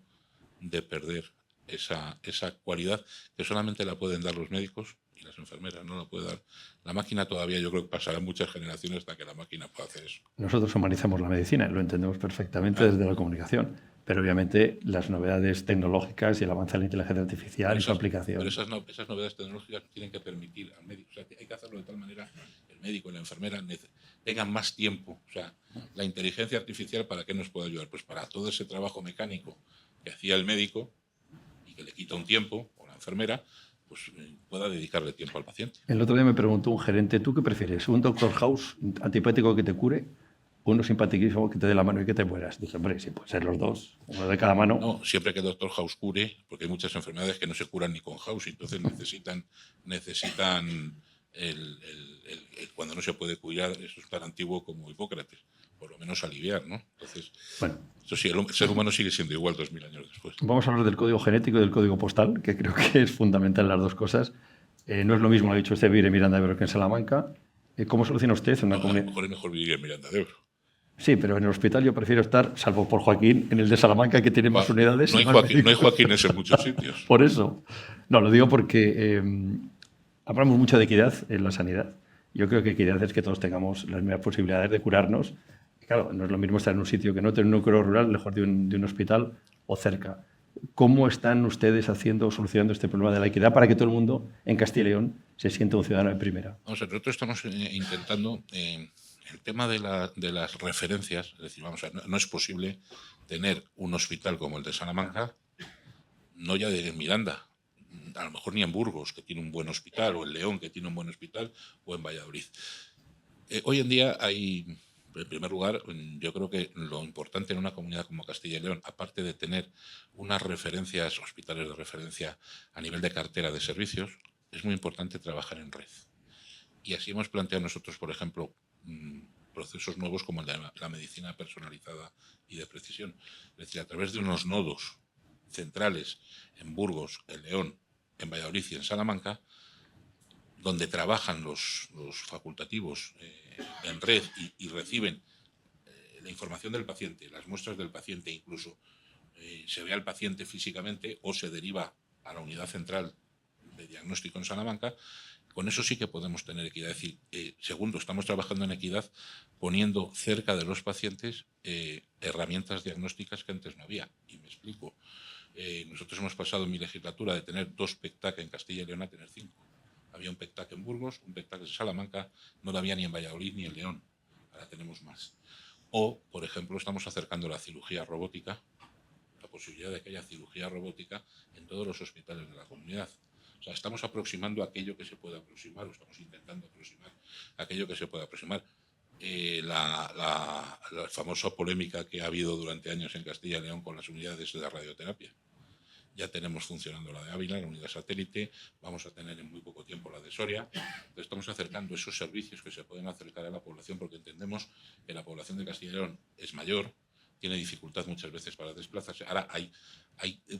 de perder esa cualidad que solamente la pueden dar los médicos y las enfermeras, no la puede dar. La máquina todavía, yo creo que pasarán muchas generaciones hasta que la máquina pueda hacer eso. Nosotros humanizamos la medicina, lo entendemos perfectamente desde la comunicación, pero obviamente las novedades tecnológicas y el avance de la inteligencia artificial y su aplicación. Pero esas novedades tecnológicas tienen que permitir al médico, o sea, hay que hacerlo de tal manera que el médico y la enfermera tengan más tiempo. O sea, la inteligencia artificial, ¿para qué nos puede ayudar? Pues para todo ese trabajo mecánico que hacía el médico y que le quita un tiempo, o la enfermera, pues pueda dedicarle tiempo al paciente. El otro día me preguntó un gerente, ¿tú qué prefieres? ¿Un Doctor House antipático que te cure o uno simpaticísimo que te dé la mano y que te mueras? Dije, hombre, sí, pueden ser los dos, uno de cada mano. No, siempre que el Doctor House cure, porque hay muchas enfermedades que no se curan ni con House, entonces necesitan cuando no se puede curar, eso es tan antiguo como Hipócrates, por lo menos aliviar, ¿no? Entonces, Bueno, eso sí, el ser humano sigue siendo igual 2000 años después. vamos a hablar del código genético y del código postal, que creo que es fundamental las dos cosas. No es lo mismo, lo ha dicho usted, vivir en Miranda de Ebro que en Salamanca. ¿Cómo soluciona usted una A lo comunidad? mejor es mejor vivir en Miranda de Ebro. Sí, pero en el hospital yo prefiero estar, salvo por Joaquín, en el de Salamanca, que tiene más unidades. No hay Joaquines en muchos sitios. Por eso. No, lo digo porque hablamos mucho de equidad en la sanidad. Yo creo que equidad es que todos tengamos las mismas posibilidades de curarnos. Claro, no es lo mismo estar en un sitio que no tener un núcleo rural, lejos de un hospital o cerca. ¿Cómo están ustedes solucionando este problema de la equidad para que todo el mundo en Castilla y León se sienta un ciudadano de primera? Vamos a ver, nosotros estamos intentando el tema de las referencias, es decir, vamos a ver, no es posible tener un hospital como el de Salamanca, no ya de Miranda, a lo mejor ni en Burgos, que tiene un buen hospital, o en León, que tiene un buen hospital, o en Valladolid. Hoy en día hay, en primer lugar, yo creo que lo importante en una comunidad como Castilla y León, aparte de tener unas referencias, hospitales de referencia a nivel de cartera de servicios, es muy importante trabajar en red. Y así hemos planteado nosotros, por ejemplo, procesos nuevos como el de la medicina personalizada y de precisión. Es decir, a través de unos nodos centrales en Burgos, en León, en Valladolid y en Salamanca, donde trabajan los facultativos en red y reciben la información del paciente, las muestras del paciente, incluso se ve al paciente físicamente o se deriva a la unidad central de diagnóstico en Salamanca. Con eso sí que podemos tener equidad. Es decir, segundo, estamos trabajando en equidad poniendo cerca de los pacientes herramientas diagnósticas que antes no había. Y me explico. Nosotros hemos pasado en mi legislatura de tener 2 PECTAC en Castilla y León a tener 5. Había un PECTAC en Burgos, un PECTAC en Salamanca, no lo había ni en Valladolid ni en León. Ahora tenemos más. O, por ejemplo, estamos acercando la cirugía robótica, la posibilidad de que haya cirugía robótica en todos los hospitales de la comunidad. O sea, estamos aproximando aquello que se puede aproximar, o estamos intentando aproximar aquello que se puede aproximar. La famosa polémica que ha habido durante años en Castilla y León con las unidades de radioterapia. Ya tenemos funcionando la de Ávila, la unidad satélite, vamos a tener en muy poco tiempo la de Soria. Entonces estamos acercando esos servicios que se pueden acercar a la población porque entendemos que la población de Castilla y León es mayor, tiene dificultad muchas veces para desplazarse. Ahora hay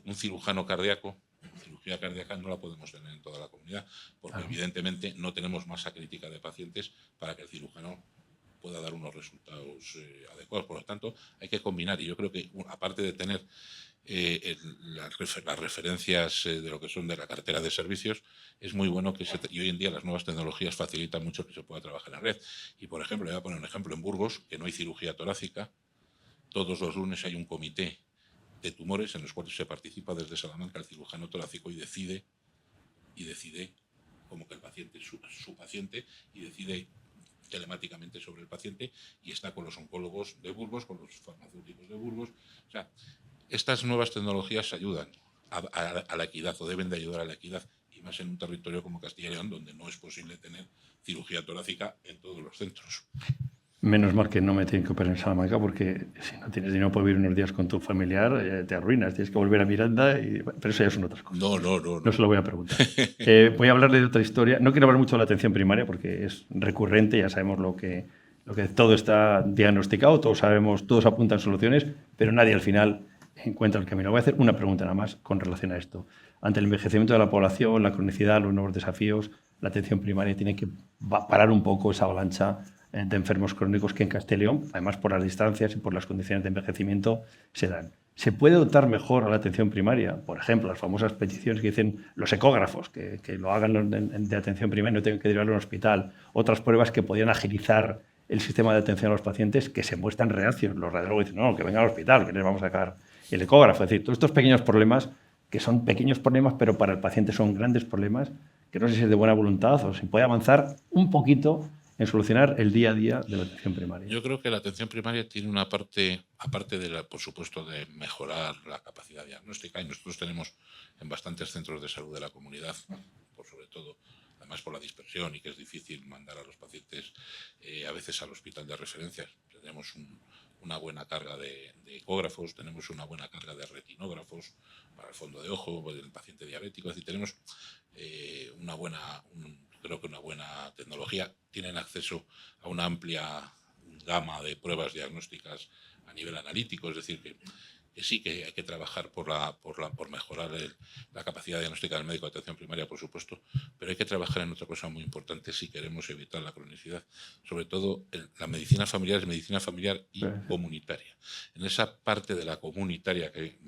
un cirujano cardíaco, cirugía cardíaca no la podemos tener en toda la comunidad, porque evidentemente no tenemos masa crítica de pacientes para que el cirujano pueda dar unos resultados adecuados. Por lo tanto, hay que combinar, y yo creo que aparte de tener las referencias de lo que son de la cartera de servicios, es muy bueno que y hoy en día las nuevas tecnologías facilitan mucho que se pueda trabajar en red. Y por ejemplo, le voy a poner un ejemplo en Burgos, que no hay cirugía torácica. Todos los lunes hay un comité de tumores en los cuales se participa desde Salamanca el cirujano torácico y decide como que el paciente es su paciente y decide telemáticamente sobre el paciente y está con los oncólogos de Burgos, con los farmacéuticos de Burgos. O sea, estas nuevas tecnologías ayudan a la equidad o deben de ayudar a la equidad y más en un territorio como Castilla y León donde no es posible tener cirugía torácica en todos los centros. Menos mal que no me tienen que operar en Salamanca porque si no tienes dinero para vivir unos días con tu familiar, te arruinas. Tienes que volver a Miranda, pero eso ya son otras cosas. No se lo voy a preguntar. Voy a hablarle de otra historia. No quiero hablar mucho de la atención primaria porque es recurrente, ya sabemos lo que todo está diagnosticado, todos sabemos, todos apuntan soluciones, pero nadie al final encuentra el camino. Voy a hacer una pregunta nada más con relación a esto. Ante el envejecimiento de la población, la cronicidad, los nuevos desafíos, la atención primaria tiene que parar un poco esa avalancha de enfermos crónicos que en Castilla y León, además por las distancias y por las condiciones de envejecimiento, se dan. ¿Se puede dotar mejor a la atención primaria? Por ejemplo, las famosas peticiones que dicen los ecógrafos, que lo hagan de atención primaria y no tengan que derivarlo a un hospital. Otras pruebas que podrían agilizar el sistema de atención a los pacientes que se muestran reacios. Los radiólogos dicen, no, que venga al hospital, que les vamos a sacar el ecógrafo. Es decir, todos estos pequeños problemas, que son pequeños problemas, pero para el paciente son grandes problemas, que no sé si es de buena voluntad o si puede avanzar un poquito en solucionar el día a día de la atención primaria. Yo creo que la atención primaria tiene una parte, aparte por supuesto, de mejorar la capacidad diagnóstica, y nosotros tenemos en bastantes centros de salud de la comunidad por sobre todo, además por la dispersión y que es difícil mandar a los pacientes a veces al hospital de referencias. Tenemos una buena carga de ecógrafos, tenemos una buena carga de retinógrafos para el fondo de ojo, para el paciente diabético, es decir, tenemos creo que una buena tecnología. Tienen acceso a una amplia gama de pruebas diagnósticas a nivel analítico, es decir, que sí que hay que trabajar por mejorar la capacidad diagnóstica del médico de atención primaria, por supuesto, pero hay que trabajar en otra cosa muy importante si queremos evitar la cronicidad. Sobre todo, la medicina familiar es medicina familiar y comunitaria. En esa parte de la comunitaria que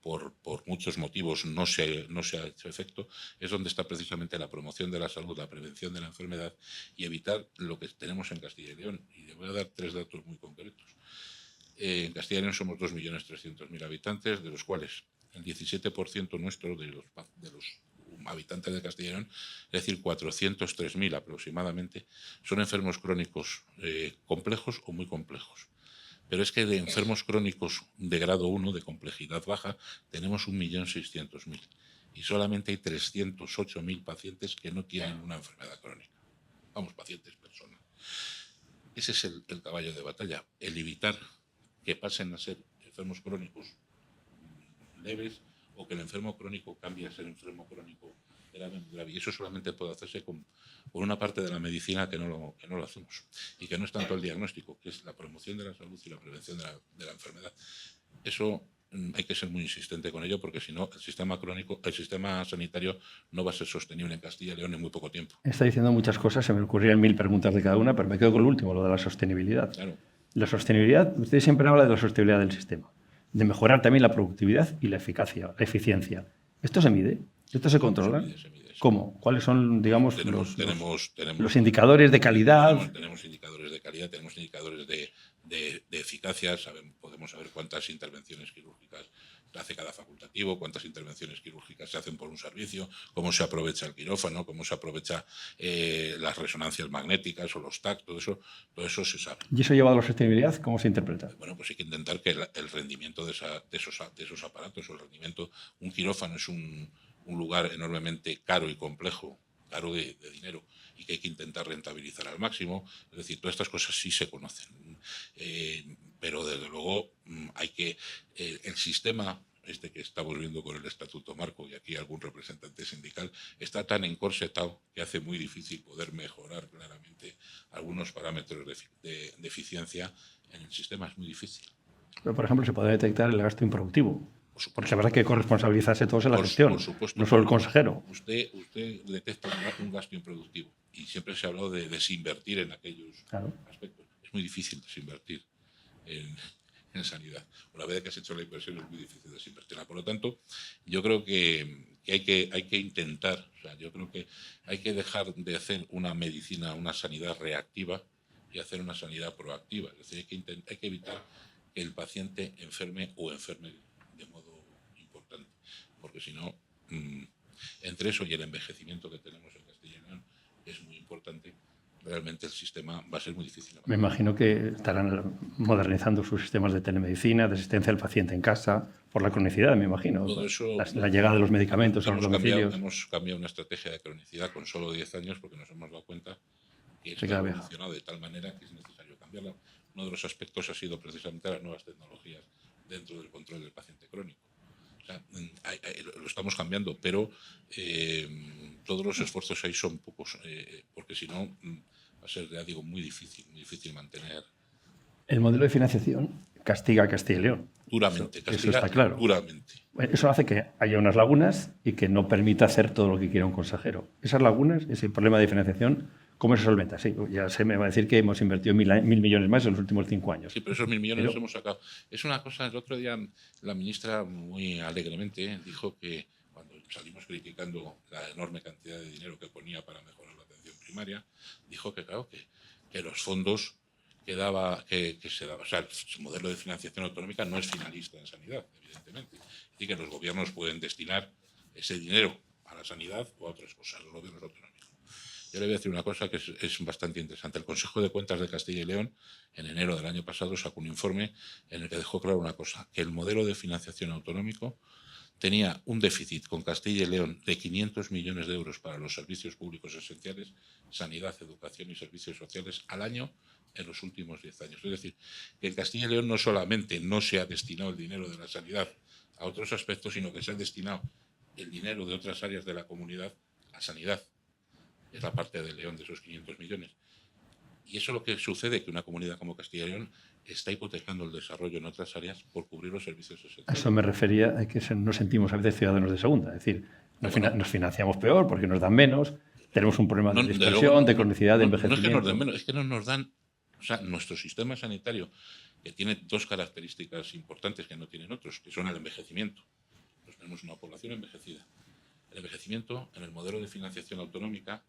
por muchos motivos no se ha hecho efecto, es donde está precisamente la promoción de la salud, la prevención de la enfermedad y evitar lo que tenemos en Castilla y León. Y le voy a dar 3 datos muy concretos. En Castilla y León somos 2.300.000 habitantes, de los cuales el 17% nuestro de los habitantes de Castilla y León, es decir, 403.000 aproximadamente, son enfermos crónicos complejos o muy complejos. Pero es que de enfermos crónicos de grado 1, de complejidad baja, tenemos 1.600.000. Y solamente hay 308.000 pacientes que no tienen una enfermedad crónica. Vamos, pacientes, personas. Ese es el caballo de batalla, el evitar que pasen a ser enfermos crónicos leves o que el enfermo crónico cambie a ser enfermo crónico grave. Y eso solamente puede hacerse con una parte de la medicina que no lo hacemos. Y que no es tanto el diagnóstico, que es la promoción de la salud y la prevención de la enfermedad. Eso hay que ser muy insistente con ello, porque si no, el sistema sanitario no va a ser sostenible en Castilla y León en muy poco tiempo. Está diciendo muchas cosas, se me ocurrían 1000 preguntas de cada una, pero me quedo con lo último, lo de la sostenibilidad. Claro. La sostenibilidad, usted siempre habla de la sostenibilidad del sistema, de mejorar también la productividad y la eficiencia. ¿Esto se mide? ¿Esto se controla? Se mide. ¿Cómo? ¿Cuáles son, digamos, tenemos los indicadores de calidad? Tenemos indicadores de calidad, tenemos indicadores de eficacia, podemos saber cuántas intervenciones quirúrgicas hace cada facultativo, cuántas intervenciones quirúrgicas se hacen por un servicio, cómo se aprovecha el quirófano, cómo se aprovecha las resonancias magnéticas o los TAC, todo eso se sabe. ¿Y eso llevado a la sostenibilidad? ¿Cómo se interpreta? Bueno, pues hay que intentar que el rendimiento de esos aparatos, o el rendimiento, un quirófano es un lugar enormemente caro y complejo, caro de dinero, y que hay que intentar rentabilizar al máximo. Es decir, todas estas cosas sí se conocen. Pero desde luego el sistema que estamos viendo con el Estatuto Marco, y aquí algún representante sindical, está tan encorsetado que hace muy difícil poder mejorar claramente algunos parámetros de eficiencia en el sistema. Es muy difícil. Pero, por ejemplo, se puede detectar el gasto improductivo. Porque habrá que corresponsabilizarse todos en la gestión, por supuesto, no solo el consejero. Usted detecta un gasto improductivo y siempre se ha hablado de desinvertir en aquellos aspectos. Es muy difícil desinvertir en sanidad. Una vez que has hecho la inversión es muy difícil desinvertirla. Por lo tanto, yo creo que hay que intentar, yo creo que hay que dejar de hacer una medicina, una sanidad reactiva y hacer una sanidad proactiva. Es decir, hay que evitar que el paciente enferme de modo importante, porque si no, entre eso y el envejecimiento que tenemos en Castilla y León es muy importante. Realmente el sistema va a ser muy difícil. Me imagino que estarán modernizando sus sistemas de telemedicina, de asistencia al paciente en casa, por la cronicidad, me imagino. Todo eso, la llegada de los medicamentos a los domicilios. Hemos cambiado una estrategia de cronicidad con solo 10 años porque nos hemos dado cuenta que esto ha evolucionado de tal manera que es necesario cambiarla. Uno de los aspectos ha sido precisamente las nuevas tecnologías dentro del control del paciente crónico. Lo estamos cambiando, pero todos los esfuerzos ahí son pocos, porque si no va a ser, ya digo, muy difícil mantener. El modelo de financiación castiga a Castilla y León. Duramente, eso está claro. Duramente. Eso hace que haya unas lagunas y que no permita hacer todo lo que quiera un consejero. Esas lagunas, ese problema de financiación, ¿cómo se solventa? Sí, ya se me va a decir que hemos invertido 1.000 millones más en los últimos 5 años. Sí, pero esos 1.000 millones los hemos sacado. Es una cosa, el otro día la ministra muy alegremente dijo que cuando salimos criticando la enorme cantidad de dinero que ponía para mejorar la atención primaria, dijo que claro, que los fondos que se daba, o sea, el modelo de financiación autonómica no es finalista en sanidad, evidentemente. Y que los gobiernos pueden destinar ese dinero a la sanidad o a otras cosas, los gobiernos autonómicos. Yo le voy a decir una cosa que es bastante interesante. El Consejo de Cuentas de Castilla y León, en enero del año pasado, sacó un informe en el que dejó claro una cosa, que el modelo de financiación autonómico tenía un déficit con Castilla y León de 500 millones de euros para los servicios públicos esenciales, sanidad, educación y servicios sociales al año en los últimos 10 años. Es decir, que en Castilla y León no solamente no se ha destinado el dinero de la sanidad a otros aspectos, sino que se ha destinado el dinero de otras áreas de la comunidad a sanidad. Es la parte de León de esos 500 millones. Y eso es lo que sucede, que una comunidad como Castilla y León está hipotecando el desarrollo en otras áreas por cubrir los servicios esenciales. A eso me refería, a que nos sentimos a veces ciudadanos de segunda. Es decir, nos financiamos peor porque nos dan menos, tenemos un problema de dispersión, de cronicidad, de envejecimiento. No es que nos den menos, es que no nos dan... O sea, nuestro sistema sanitario, que tiene dos características importantes que no tienen otros, que son el envejecimiento. Pues tenemos una población envejecida. El envejecimiento, en el modelo de financiación autonómica,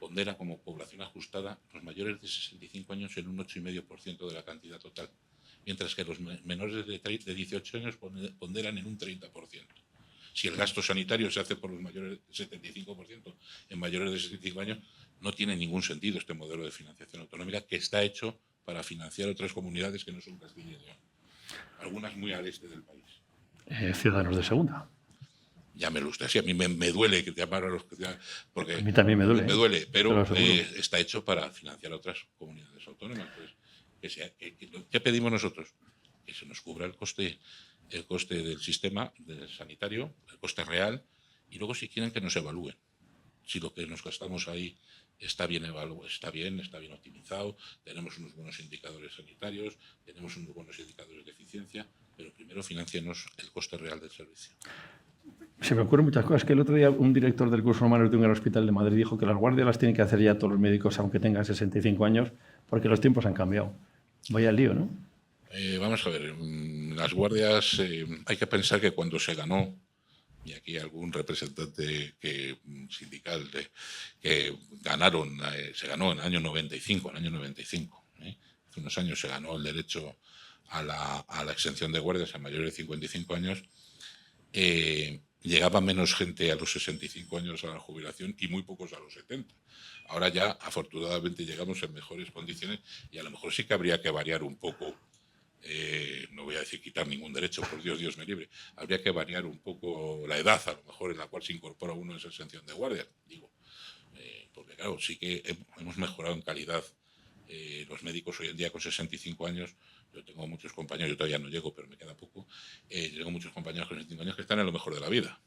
pondera como población ajustada los mayores de 65 años en un 8,5% de la cantidad total, mientras que los menores de 18 años ponderan en un 30%. Si el gasto sanitario se hace por los mayores de 75%, en mayores de 65 años, no tiene ningún sentido este modelo de financiación autonómica que está hecho para financiar otras comunidades que no son Castilla y León, algunas muy al este del país. Ciudadanos de segunda. Llámelo usted así, a mí me duele que llamar a los que... Porque a mí también me duele. Me duele, pero está hecho para financiar otras comunidades autónomas. Pues, ¿qué pedimos nosotros? Que se nos cubra el coste del sistema sanitario, el coste real, y luego si quieren que nos evalúen. Si lo que nos gastamos ahí está bien evaluado, está bien optimizado, tenemos unos buenos indicadores sanitarios, tenemos unos buenos indicadores de eficiencia, pero primero financienos el coste real del servicio. Se me ocurren muchas cosas. Que el otro día un director del curso humanos de un gran hospital de Madrid dijo que las guardias las tienen que hacer ya todos los médicos, aunque tengan 65 años, porque los tiempos han cambiado. Vaya al lío, ¿no? Vamos a ver, las guardias, hay que pensar que cuando se ganó, y aquí algún representante sindical que ganaron, se ganó en el año 95, hace unos años se ganó el derecho a la exención de guardias a mayores de 55 años, llegaba menos gente a los 65 años a la jubilación y muy pocos a los 70. Ahora ya, afortunadamente, llegamos en mejores condiciones y a lo mejor sí que habría que variar un poco. No voy a decir quitar ningún derecho, por Dios me libre. Habría que variar un poco la edad, a lo mejor, en la cual se incorpora uno en esa exención de guardia. Porque claro, sí que hemos mejorado en calidad. Los médicos hoy en día con 65 años, yo tengo muchos compañeros, yo todavía no llego, pero me queda poco, tengo muchos compañeros con 65 años que están en lo mejor de la vida.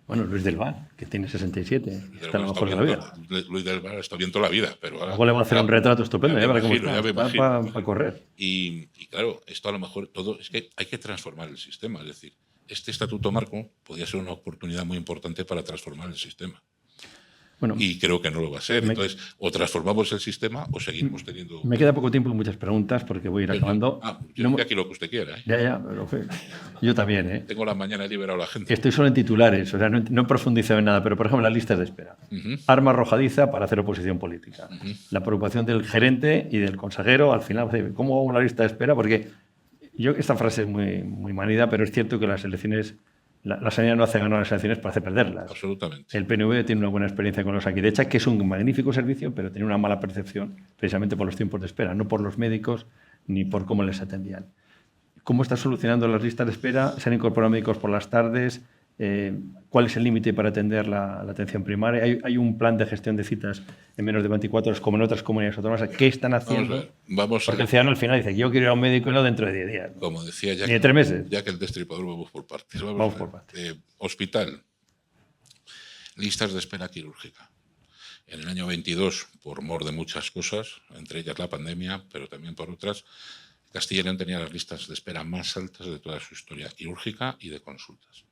Bueno, Luis del Val, que tiene 67, está en lo mejor de la vida. Luis del Val está bien toda la vida, pero ahora... Luego le va a hacer un retrato estupendo, ya verá cómo está, para correr. Y claro, esto a lo mejor todo... Es que hay que transformar el sistema, es decir, este estatuto marco podría ser una oportunidad muy importante para transformar el sistema. Bueno, y creo que no lo va a ser. Entonces, o transformamos el sistema o seguimos teniendo... Me queda poco tiempo y muchas preguntas porque voy a ir acabando. Yo estoy aquí lo que usted quiera. Ya, pero yo también. Tengo la mañana liberado a la gente. Estoy solo en titulares, o sea, no he profundizado en nada, pero por ejemplo, las listas de espera. Arma arrojadiza para hacer oposición política. La preocupación del gerente y del consejero, al final, ¿cómo hago una lista de espera? Porque esta frase es muy manida, pero es cierto que las elecciones... La sanidad no hace ganar las elecciones para hacer perderlas. Absolutamente. El PNV tiene una buena experiencia con los Osakidetza, que es un magnífico servicio, pero tiene una mala percepción precisamente por los tiempos de espera, no por los médicos ni por cómo les atendían. ¿Cómo está solucionando las listas de espera? ¿Se han incorporado médicos por las tardes? ¿Cuál es el límite para atender la atención primaria? ¿Hay un plan de gestión de citas en menos de 24 horas como en otras comunidades autónomas? ¿Qué están haciendo? Porque el ciudadano al final dice, yo quiero ir a un médico y no dentro de 10 días. Como decía Jack, ni de 3 meses. Ya que el Destripador, vamos por partes. Vamos por partes. Hospital. Listas de espera quirúrgica. En el año 22, por mor de muchas cosas, entre ellas la pandemia, pero también por otras, Castilla y León tenía las listas de espera más altas de toda su historia quirúrgica y de consultas.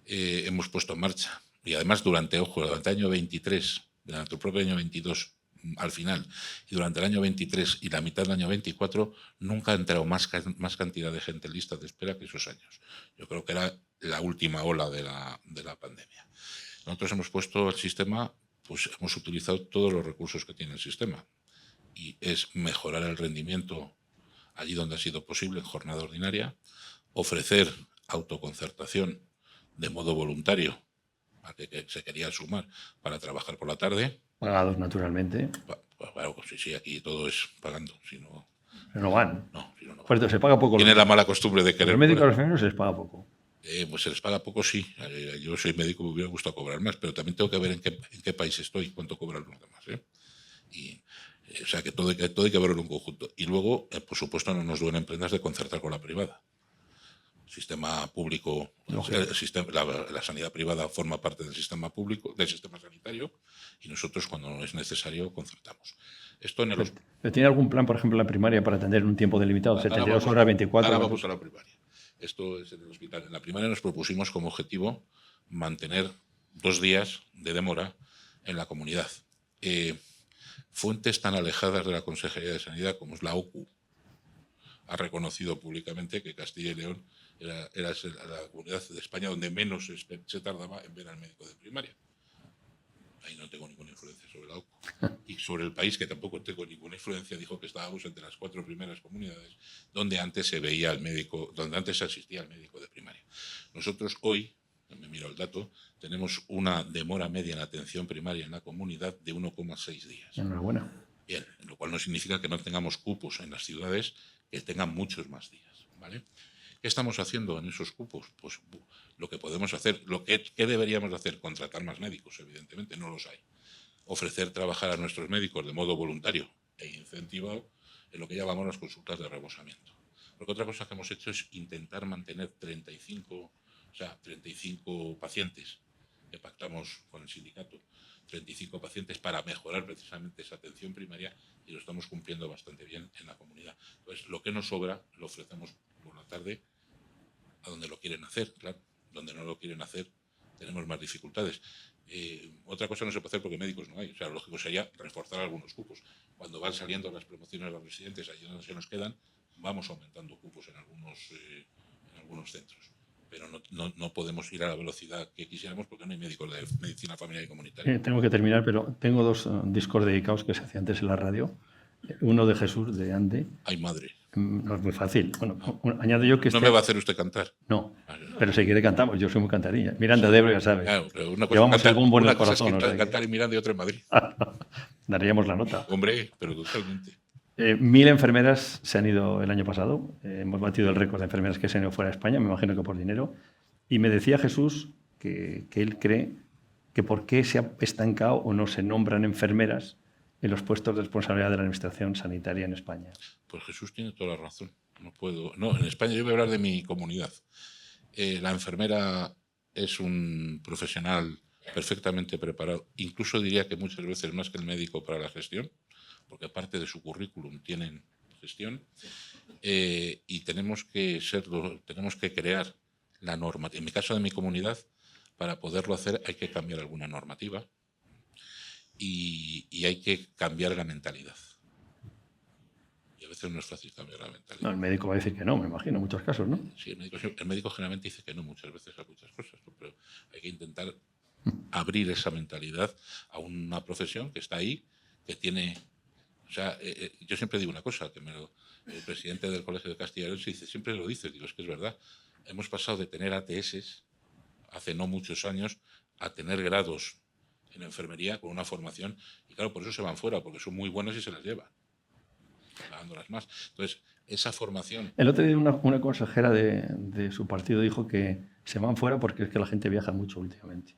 Hemos puesto en marcha, y además durante el año 23, durante el propio año 22 al final, y durante el año 23 y la mitad del año 24, nunca ha entrado más cantidad de gente en lista de espera que esos años. Yo creo que era la última ola de la pandemia. Nosotros hemos puesto el sistema, pues hemos utilizado todos los recursos que tiene el sistema, y es mejorar el rendimiento allí donde ha sido posible en jornada ordinaria, ofrecer autoconcertación de modo voluntario a que se quería sumar para trabajar por la tarde. Pagados, naturalmente. Claro, sí, aquí todo es pagando, si no... Pero no van. No, si no, no van. Pues se paga poco. Tiene la mala costumbre de querer... Los médicos a los enfermeros se les paga poco. Pues se les paga poco, sí. Yo soy médico, me hubiera gustado cobrar más, pero también tengo que ver en qué país estoy, cuánto cobran los demás. O sea, que todo hay que verlo en un conjunto. Y luego, por supuesto, no nos duelen prendas de concertar con la privada. Sistema público, la sanidad privada forma parte del sistema público, del sistema sanitario, y nosotros, cuando es necesario, concertamos. Esto en el ¿Pero tiene algún plan, por ejemplo, en la primaria para atender en un tiempo delimitado? 72 horas, 24 Ahora horas. vamos a la primaria. Esto es en el hospital. En la primaria nos propusimos como objetivo mantener 2 días de demora en la comunidad. Fuentes tan alejadas de la Consejería de Sanidad como es la OCU ha reconocido públicamente que Castilla y León era la comunidad de España donde menos se tardaba en ver al médico de primaria. Ahí no tengo ninguna influencia sobre la OCU. Y sobre el país, que tampoco tengo ninguna influencia, dijo que estábamos entre las 4 primeras comunidades donde antes se veía al médico, donde antes se asistía al médico de primaria. Nosotros hoy, me miro el dato, tenemos una demora media en atención primaria en la comunidad de 1,6 días. Enhorabuena. Bien, lo cual no significa que no tengamos cupos en las ciudades que tengan muchos más días, ¿vale? ¿Qué estamos haciendo en esos cupos? Pues lo que podemos hacer, ¿qué deberíamos hacer? Contratar más médicos, evidentemente, no los hay. Ofrecer trabajar a nuestros médicos de modo voluntario e incentivado en lo que llamamos las consultas de rebosamiento. Porque otra cosa que hemos hecho es intentar mantener 35 pacientes que pactamos con el sindicato, 35 pacientes para mejorar precisamente esa atención primaria, y lo estamos cumpliendo bastante bien en la comunidad. Entonces, lo que nos sobra lo ofrecemos por la tarde a donde lo quieren hacer, claro. Donde no lo quieren hacer tenemos más dificultades. Otra cosa no se puede hacer porque médicos no hay. O sea, lógico sería reforzar algunos cupos. Cuando van saliendo las promociones de los residentes, allí donde se nos quedan, vamos aumentando cupos en algunos centros. Pero no podemos ir a la velocidad que quisiéramos porque no hay médicos de medicina familiar y comunitaria. Tengo que terminar, pero tengo 2 discos dedicados que se hacían antes en la radio. Uno de Jesús, de Ande. ¡Ay, madre! No es muy fácil. Bueno, añado yo que ¿No me va a hacer usted cantar? No, pero si quiere cantamos. Yo soy muy cantarilla. Miranda de Ebro, ya sabes. Claro, pero una cosa Llevamos cantar, algún buen una el cosa es corazón. cantar en Miranda y otra en Madrid. Daríamos la nota. Hombre, pero totalmente. 1000 enfermeras se han ido el año pasado. Hemos batido el récord de enfermeras que se han ido fuera de España, me imagino que por dinero. Y me decía Jesús que él cree que por qué se ha estancado o no se nombran enfermeras en los puestos de responsabilidad de la administración sanitaria en España. Pues Jesús tiene toda la razón. No, en España yo voy a hablar de mi comunidad. La enfermera es un profesional perfectamente preparado, incluso diría que muchas veces más que el médico para la gestión, porque parte de su currículum tienen gestión, y tenemos que crear la normativa. En mi caso de mi comunidad, para poderlo hacer hay que cambiar alguna normativa y hay que cambiar la mentalidad. Y a veces no es fácil cambiar la mentalidad. No, el médico va a decir que no, me imagino, en muchos casos, ¿no? Sí, el médico generalmente dice que no muchas veces a muchas cosas, ¿no? Pero hay que intentar abrir esa mentalidad a una profesión que está ahí, que tiene... O sea, yo siempre digo una cosa, que el presidente del Colegio de Castilla y León siempre lo dice, digo, es que es verdad. Hemos pasado de tener ATS hace no muchos años a tener grados en enfermería con una formación, y claro, por eso se van fuera, porque son muy buenos y se las llevan, pagándolas más. Entonces, esa formación... El otro día una consejera de su partido dijo que se van fuera porque es que la gente viaja mucho últimamente.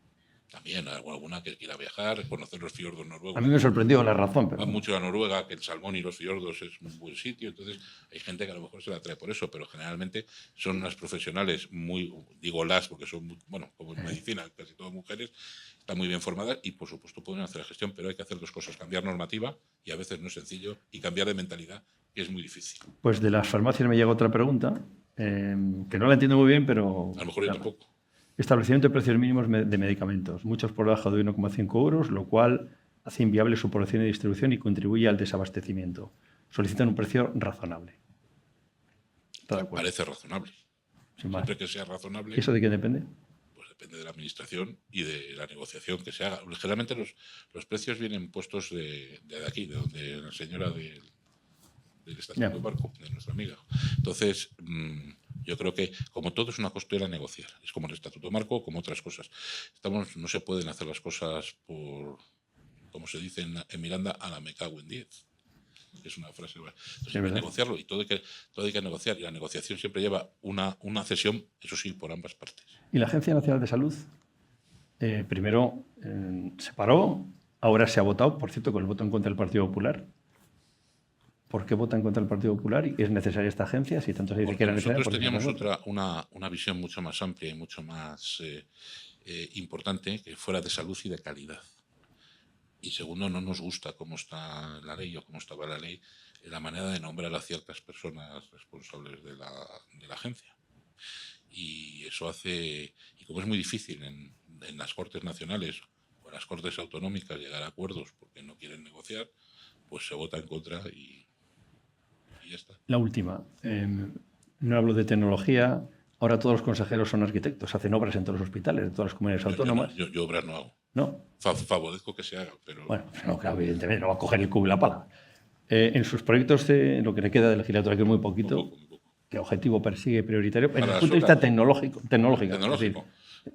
También alguna que quiera viajar, conocer los fiordos noruegos. A mí me sorprendió la razón. Pero... Va mucho a Noruega, que el salmón y los fiordos es un buen sitio, entonces hay gente que a lo mejor se la trae por eso, pero generalmente son unas profesionales digo las, porque son, bueno, como en medicina, casi todas mujeres, están muy bien formadas y por supuesto pueden hacer la gestión, pero hay que hacer 2 cosas, cambiar normativa, y a veces no es sencillo, y cambiar de mentalidad, que es muy difícil. Pues de las farmacias me llega otra pregunta, que no la entiendo muy bien, pero... A lo mejor yo tampoco. Establecimiento de precios mínimos de medicamentos, muchos por debajo de 1,5 euros, lo cual hace inviable su producción y distribución y contribuye al desabastecimiento. Solicitan un precio razonable. Parece razonable. Siempre que sea razonable. ¿Y eso de qué depende? Pues depende de la administración y de la negociación que se haga. Generalmente los precios vienen puestos de aquí, de donde la señora del Estatuto Marco, de nuestra amiga. Entonces, yo creo que, como todo, es una costura a negociar. Es como el Estatuto Marco, como otras cosas. No se pueden hacer las cosas por, como se dice en Miranda, a la me cago en 10. Es una frase. Entonces, hay que negociarlo y todo hay que negociar. Y la negociación siempre lleva una cesión, eso sí, por ambas partes. ¿Y la Agencia Nacional de Salud? Primero se paró, ahora se ha votado, por cierto, con el voto en contra del Partido Popular. ¿Por qué vota en contra del Partido Popular? ¿Y es necesaria esta agencia? Si tanto se dice que era necesaria. Nosotros teníamos una visión mucho más amplia y mucho más importante, que fuera de salud y de calidad. Y segundo, no nos gusta cómo está la ley o cómo estaba la ley, la manera de nombrar a ciertas personas responsables de la agencia. Y eso hace, y como es muy difícil en las Cortes Nacionales o en las Cortes Autonómicas llegar a acuerdos porque no quieren negociar, pues se vota en contra y ya está. La última. No hablo de tecnología. Ahora todos los consejeros son arquitectos, hacen obras en todos los hospitales, en todas las comunidades autónomas. Yo obras no hago. ¿No? Favorezco que se haga, pero... Bueno, no, claro, evidentemente no va a coger el cubo y la pala. En sus proyectos, en lo que le queda de legislatura, que es muy poquito, Muy poco. ¿qué objetivo persigue prioritario? En Para el punto de vista tecnológico. Es decir,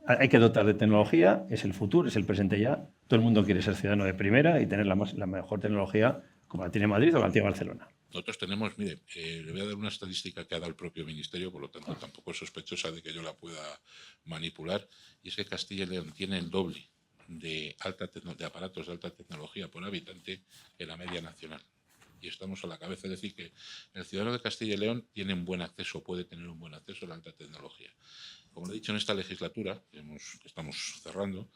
hay que dotar de tecnología, es el futuro, es el presente ya. Todo el mundo quiere ser ciudadano de primera y tener la mejor tecnología como la tiene Madrid o la tiene Barcelona. Nosotros tenemos, mire, le voy a dar una estadística que ha dado el propio Ministerio, por lo tanto tampoco es sospechosa de que yo la pueda manipular, y es que Castilla y León tiene el doble de aparatos de alta tecnología por habitante que la media nacional. Y estamos a la cabeza, es decir, que el ciudadano de Castilla y León tiene un buen acceso, puede tener un buen acceso a la alta tecnología. Como lo he dicho, en esta legislatura, que estamos cerrando,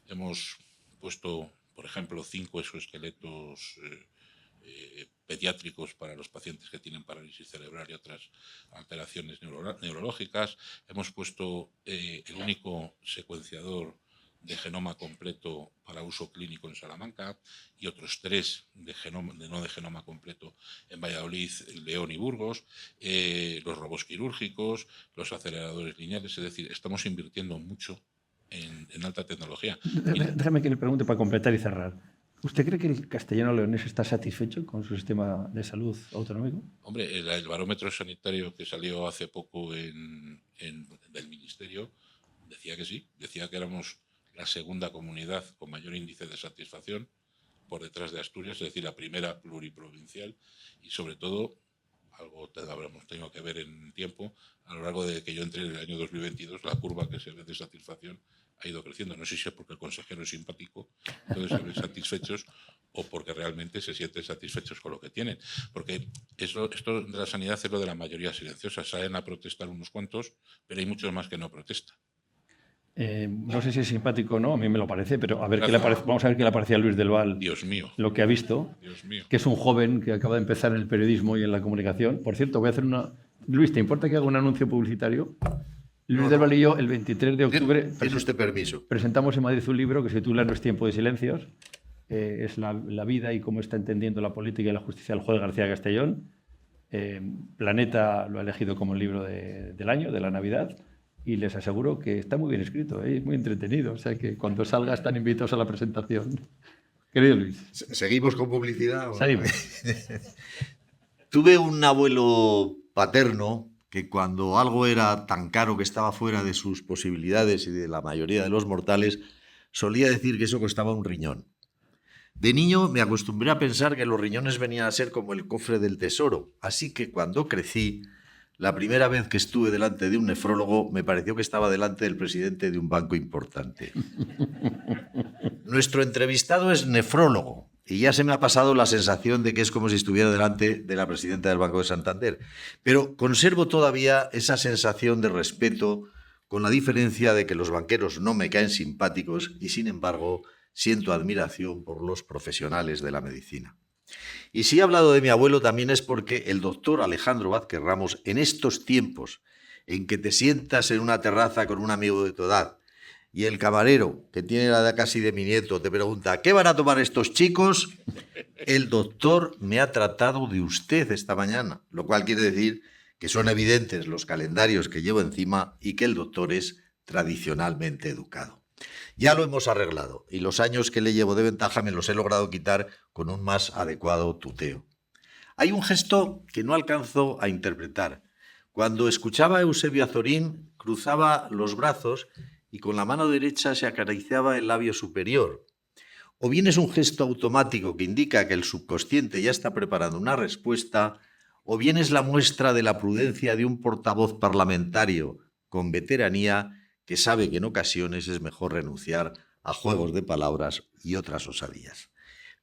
hemos puesto, por ejemplo, 5 exoesqueletos pediátricos para los pacientes que tienen parálisis cerebral y otras alteraciones neurológicas. Hemos puesto el único secuenciador de genoma completo para uso clínico en Salamanca y otros 3 no de genoma completo en Valladolid, León y Burgos, los robots quirúrgicos, los aceleradores lineales, es decir, estamos invirtiendo mucho en alta tecnología. Déjame que le pregunte para completar y cerrar. ¿Usted cree que el castellano-leonés está satisfecho con su sistema de salud autonómico? Hombre, el barómetro sanitario que salió hace poco del Ministerio decía que sí, decía que éramos la segunda comunidad con mayor índice de satisfacción por detrás de Asturias, es decir, la primera pluriprovincial, y sobre todo, algo habremos tenido que ver en tiempo, a lo largo de que yo entré en el año 2022, la curva que se ve de satisfacción ha ido creciendo. No sé si es porque el consejero es simpático, entonces se ven satisfechos, o porque realmente se sienten satisfechos con lo que tienen. Porque esto de la sanidad es lo de la mayoría silenciosa. Salen a protestar unos cuantos, pero hay muchos más que no protestan. No sé si es simpático o no, a mí me lo parece, pero a ver qué le parece, vamos a ver qué le parece a Luis del Val. Dios mío. Lo que ha visto, Dios mío. Que es un joven que acaba de empezar en el periodismo y en la comunicación. Por cierto, voy a hacer una... Luis, ¿te importa que haga un anuncio publicitario? Luis del Val y yo, el 23 de octubre, ¿Tiene usted permiso? presentamos en Madrid un libro que se titula No es tiempo de silencios. Es la vida y cómo está entendiendo la política y la justicia el juez García Castellón. Planeta lo ha elegido como el libro del año, de la Navidad. Y les aseguro que está muy bien escrito, es muy entretenido. O sea que cuando salga están invitados a la presentación. Querido Luis. ¿Seguimos con publicidad? Salimos. Tuve un abuelo paterno que cuando algo era tan caro que estaba fuera de sus posibilidades y de la mayoría de los mortales, solía decir que eso costaba un riñón. De niño me acostumbré a pensar que los riñones venían a ser como el cofre del tesoro, así que cuando crecí, la primera vez que estuve delante de un nefrólogo me pareció que estaba delante del presidente de un banco importante. Nuestro entrevistado es nefrólogo y ya se me ha pasado la sensación de que es como si estuviera delante de la presidenta del Banco de Santander. Pero conservo todavía esa sensación de respeto, con la diferencia de que los banqueros no me caen simpáticos y, sin embargo, siento admiración por los profesionales de la medicina. Y si he hablado de mi abuelo también es porque el doctor Alejandro Vázquez Ramos, en estos tiempos en que te sientas en una terraza con un amigo de tu edad y el camarero, que tiene la edad casi de mi nieto, te pregunta ¿qué van a tomar estos chicos? El doctor me ha tratado de usted esta mañana, lo cual quiere decir que son evidentes los calendarios que llevo encima y que el doctor es tradicionalmente educado. Ya lo hemos arreglado y los años que le llevo de ventaja me los he logrado quitar con un más adecuado tuteo. Hay un gesto que no alcanzo a interpretar. Cuando escuchaba a Eusebio Azorín, cruzaba los brazos y con la mano derecha se acariciaba el labio superior. o bien es un gesto automático que indica que el subconsciente ya está preparando una respuesta, o bien es la muestra de la prudencia de un portavoz parlamentario con veteranía que sabe que en ocasiones es mejor renunciar a juegos de palabras y otras osadías.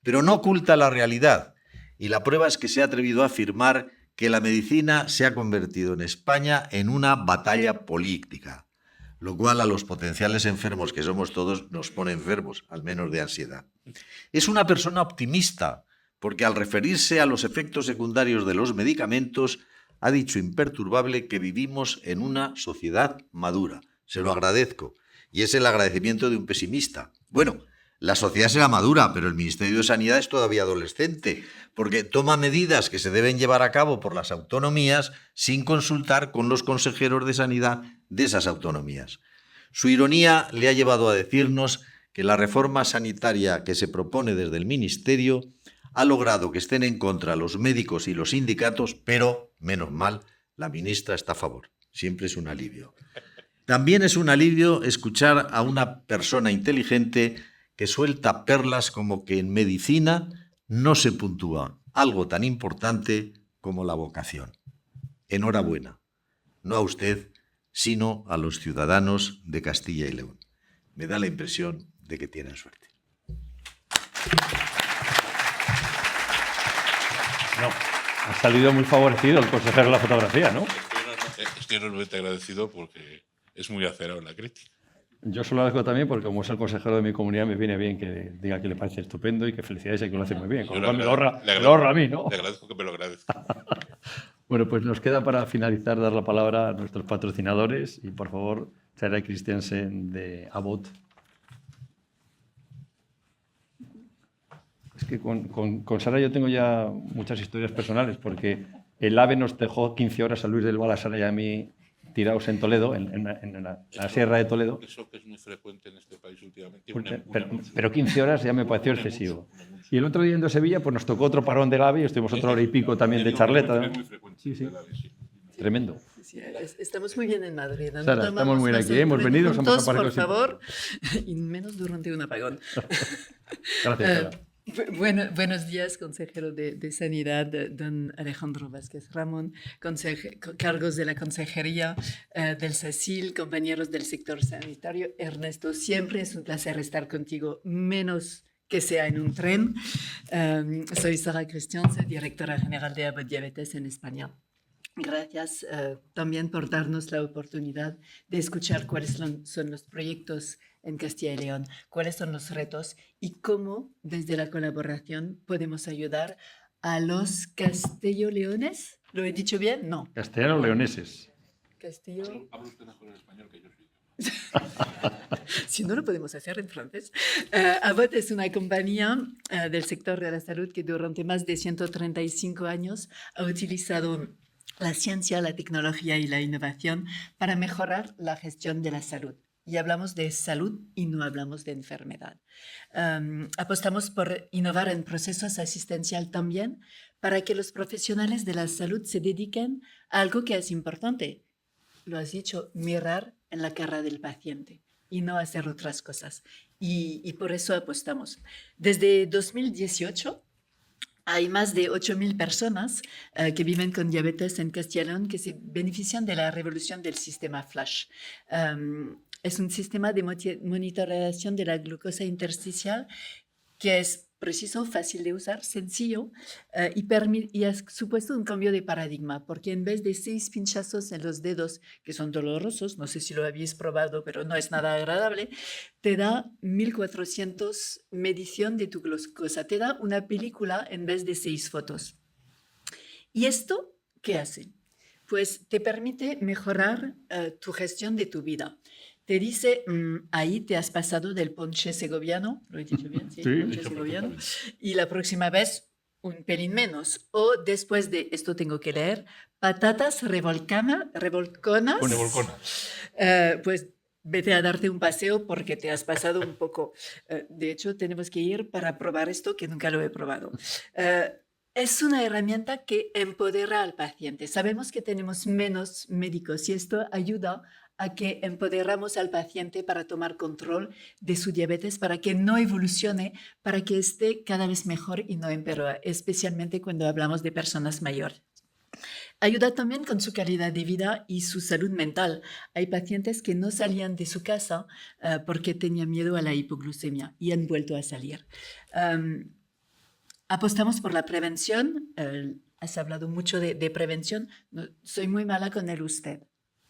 Pero no oculta la realidad, y la prueba es que se ha atrevido a afirmar que la medicina se ha convertido en España en una batalla política, lo cual a los potenciales enfermos que somos todos nos pone enfermos, al menos de ansiedad. Es una persona optimista, porque al referirse a los efectos secundarios de los medicamentos, ha dicho imperturbable que vivimos en una sociedad madura. Se lo agradezco, y es el agradecimiento de un pesimista. Bueno, la sociedad será madura, pero el Ministerio de Sanidad es todavía adolescente, porque toma medidas que se deben llevar a cabo por las autonomías sin consultar con los consejeros de sanidad de esas autonomías. Su ironía le ha llevado a decirnos que la reforma sanitaria que se propone desde el Ministerio ha logrado que estén en contra los médicos y los sindicatos, pero, menos mal, la ministra está a favor. Siempre es un alivio. También es un alivio escuchar a una persona inteligente que suelta perlas como que en medicina no se puntúa algo tan importante como la vocación. Enhorabuena, no a usted, sino a los ciudadanos de Castilla y León. Me da la impresión de que tienen suerte. No, ha salido muy favorecido el consejero de la fotografía, ¿no? Estoy enormemente agradecido porque es muy acerado en la crítica. Yo se lo agradezco también porque como es el consejero de mi comunidad me viene bien que diga que le parece estupendo y que felicidades y que lo hace muy bien. Con lo cual me lo ahorra a mí, ¿no? Le agradezco que me lo agradezca. Bueno, pues nos queda para finalizar dar la palabra a nuestros patrocinadores y por favor, Sarah Christiansen de Abbott. Es que con Sara yo tengo ya muchas historias personales porque el AVE nos dejó 15 horas a Luis del Val, a Sara y a mí tirados en Toledo, en la Sierra de Toledo. Eso que es muy frecuente en este país últimamente. Pero 15 horas ya me pareció excesivo. Y el otro día yendo a Sevilla pues nos tocó otro parón del AVE y estuvimos otra hora y pico también de charleta. Sí, sí. Tremendo. Sí, estamos muy bien en Madrid. ¿No? Sara, estamos muy bien aquí. Hemos venido, juntos, somos por favor, y menos durante un apagón. Gracias, Sara. Buenos días, consejero de Sanidad, don Alejandro Vázquez Ramón, cargos de la Consejería del SACIL, compañeros del sector sanitario. Ernesto, siempre es un placer estar contigo, menos que sea en un tren. Soy Sarah Christiansen, directora general de Abbott Diabetes en España. Gracias también por darnos la oportunidad de escuchar cuáles son los proyectos en Castilla y León, cuáles son los retos y cómo desde la colaboración podemos ayudar a los castello-leones. ¿Lo he dicho bien? No. Castellano-leoneses. Castillo. Habla usted mejor en español que yo soy. Si no, lo podemos hacer en francés. Abbott es una compañía del sector de la salud que durante más de 135 años ha utilizado la ciencia, la tecnología y la innovación para mejorar la gestión de la salud. Y hablamos de salud y no hablamos de enfermedad. Apostamos por innovar en procesos asistenciales también para que los profesionales de la salud se dediquen a algo que es importante. Lo has dicho, mirar en la cara del paciente y no hacer otras cosas. Y por eso apostamos. Desde 2018, hay más de 8.000 personas que viven con diabetes en Castilla y León que se benefician de la revolución del sistema FLASH. Es un sistema de monitorización de la glucosa intersticial que es preciso, fácil de usar, sencillo y ha supuesto un cambio de paradigma porque en vez de 6 pinchazos en los dedos que son dolorosos, no sé si lo habéis probado, pero no es nada agradable, te da 1.400 medición de tu glucosa, te da una película en vez de 6 fotos. ¿Y esto qué hace? Pues te permite mejorar tu gestión de tu vida. Te dice, ahí te has pasado del ponche segoviano, ¿lo he dicho bien? Sí, ponche segoviano. Y la próxima vez, un pelín menos. O después de, esto tengo que leer, patatas revolconas. Pues vete a darte un paseo porque te has pasado un poco. De hecho, tenemos que ir para probar esto, que nunca lo he probado. Es una herramienta que empodera al paciente. Sabemos que tenemos menos médicos y esto ayuda a que empoderamos al paciente para tomar control de su diabetes, para que no evolucione, para que esté cada vez mejor y no empeore, especialmente cuando hablamos de personas mayores. Ayuda también con su calidad de vida y su salud mental. Hay pacientes que no salían de su casa porque tenían miedo a la hipoglucemia y han vuelto a salir. Apostamos por la prevención. Has hablado mucho de prevención. No, soy muy mala con el usted.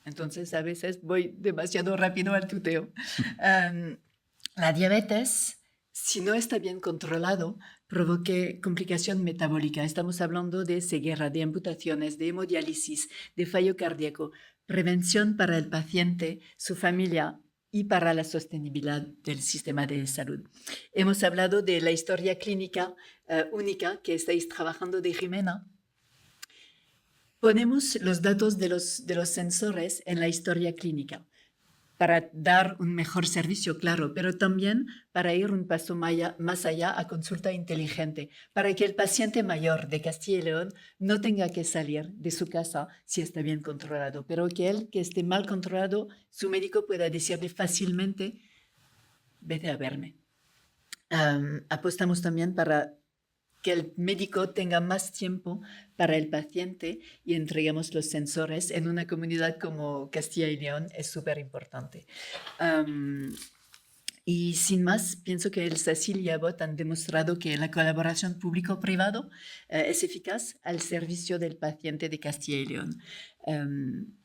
Entonces, a veces voy demasiado rápido al tuteo. La diabetes, si no está bien controlado, provoque complicación metabólica. Estamos hablando de ceguera, de amputaciones, de hemodiálisis, de fallo cardíaco. Prevención para el paciente, su familia y para la sostenibilidad del sistema de salud. Hemos hablado de la historia clínica única que estáis trabajando de Jimena. Ponemos los datos de los sensores en la historia clínica para dar un mejor servicio, claro, pero también para ir un paso más allá a consulta inteligente, para que el paciente mayor de Castilla y León no tenga que salir de su casa si está bien controlado, pero que él, que esté mal controlado, su médico pueda decirle fácilmente, vete a verme. Apostamos también para que el médico tenga más tiempo para el paciente y entregamos los sensores en una comunidad como Castilla y León es súper importante. Y sin más, pienso que el SACIL y ABOT han demostrado que la colaboración público-privado es eficaz al servicio del paciente de Castilla y León.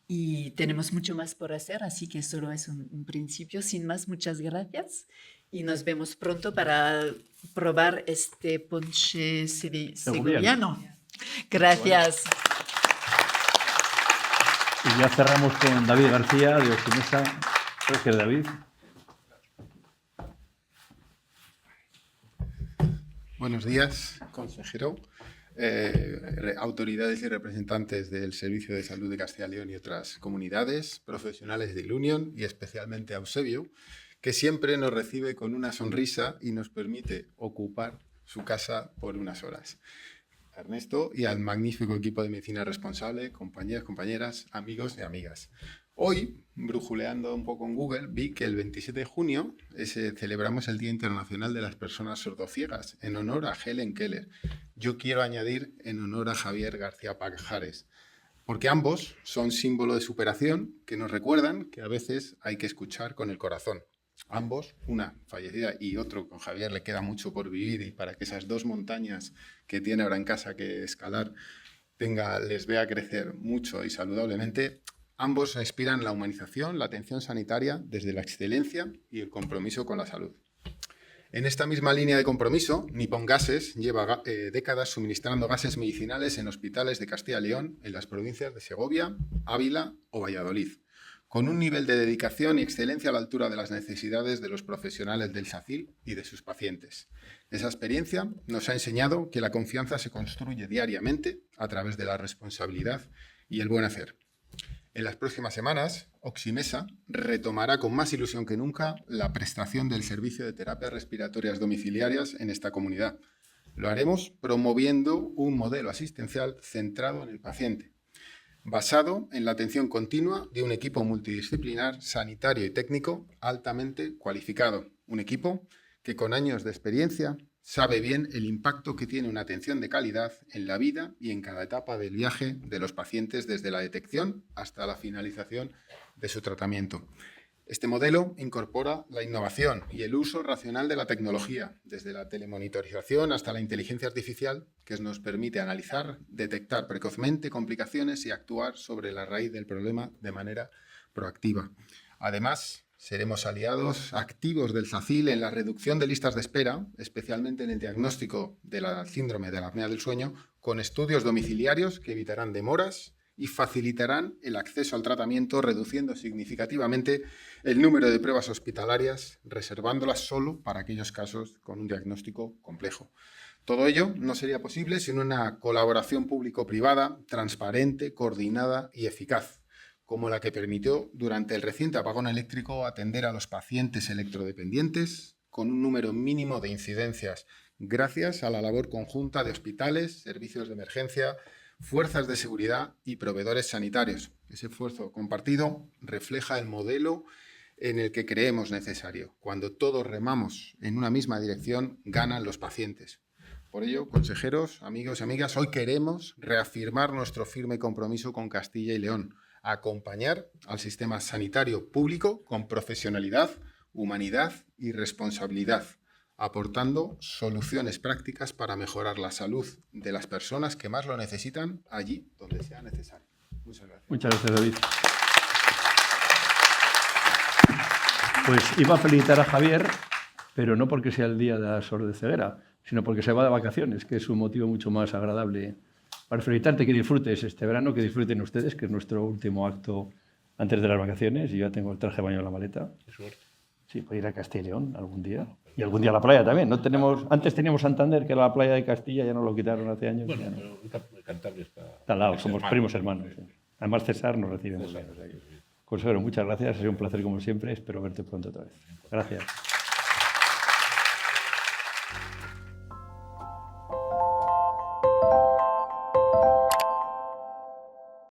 Y tenemos mucho más por hacer, así que solo es un principio. Sin más, muchas gracias. Y nos vemos pronto para probar este ponche segoviano. Gracias. Y ya cerramos con David García de Oximesa. Gracias, David. Buenos días, consejero, autoridades y representantes del Servicio de Salud de Castilla y León y otras comunidades, profesionales de Ilunion y especialmente a Eusebio, que siempre nos recibe con una sonrisa y nos permite ocupar su casa por unas horas. A Ernesto y al magnífico equipo de medicina responsable, compañeros, compañeras, amigos y amigas. Hoy, brujuleando un poco en Google, vi que el 27 de junio celebramos el Día Internacional de las Personas Sordociegas, en honor a Helen Keller. Yo quiero añadir en honor a Javier García Pajares, porque ambos son símbolo de superación que nos recuerdan que a veces hay que escuchar con el corazón. Ambos, una fallecida y otro con Javier, le queda mucho por vivir y para que esas dos montañas que tiene ahora en casa que escalar les vea crecer mucho y saludablemente. Ambos inspiran la humanización, la atención sanitaria desde la excelencia y el compromiso con la salud. En esta misma línea de compromiso, Nippon Gases lleva décadas suministrando gases medicinales en hospitales de Castilla y León, en las provincias de Segovia, Ávila o Valladolid, con un nivel de dedicación y excelencia a la altura de las necesidades de los profesionales del SACIL y de sus pacientes. Esa experiencia nos ha enseñado que la confianza se construye diariamente a través de la responsabilidad y el buen hacer. En las próximas semanas, Oximesa retomará con más ilusión que nunca la prestación del servicio de terapias respiratorias domiciliarias en esta comunidad. Lo haremos promoviendo un modelo asistencial centrado en el paciente, basado en la atención continua de un equipo multidisciplinar, sanitario y técnico altamente cualificado. Un equipo que con años de experiencia sabe bien el impacto que tiene una atención de calidad en la vida y en cada etapa del viaje de los pacientes, desde la detección hasta la finalización de su tratamiento. Este modelo incorpora la innovación y el uso racional de la tecnología, desde la telemonitorización hasta la inteligencia artificial, que nos permite analizar, detectar precozmente complicaciones y actuar sobre la raíz del problema de manera proactiva. Además, seremos aliados activos del SACIL en la reducción de listas de espera, especialmente en el diagnóstico de la síndrome de la apnea del sueño, con estudios domiciliarios que evitarán demoras y facilitarán el acceso al tratamiento, reduciendo significativamente el número de pruebas hospitalarias, reservándolas solo para aquellos casos con un diagnóstico complejo. Todo ello no sería posible sin una colaboración público-privada, transparente, coordinada y eficaz, como la que permitió durante el reciente apagón eléctrico atender a los pacientes electrodependientes con un número mínimo de incidencias, gracias a la labor conjunta de hospitales, servicios de emergencia, fuerzas de seguridad y proveedores sanitarios. Ese esfuerzo compartido refleja el modelo en el que creemos necesario. Cuando todos remamos en una misma dirección, ganan los pacientes. Por ello, consejeros, amigos y amigas, hoy queremos reafirmar nuestro firme compromiso con Castilla y León, acompañar al sistema sanitario público con profesionalidad, humanidad y responsabilidad, aportando soluciones prácticas para mejorar la salud de las personas que más lo necesitan allí donde sea necesario. Muchas gracias. Muchas gracias, David. Pues iba a felicitar a Javier, pero no porque sea el día de la SOR de ceguera, sino porque se va de vacaciones, que es un motivo mucho más agradable para felicitarte, que disfrutes este verano, que disfruten ustedes, que es nuestro último acto antes de las vacaciones. Y yo ya tengo el traje de baño en la maleta. Qué suerte. Sí, puedo ir a Castilla y León algún día. Y algún día a la playa también. Antes teníamos Santander, que era la playa de Castilla, ya nos lo quitaron hace años. Bueno, Ya no. pero Cantabria está Al lado, es somos hermano. primos hermanos. Sí. Además, César nos recibe muy bien. César, O sea que- Consejero, muchas gracias. Ha sido un placer como siempre. Espero verte pronto otra vez. Gracias.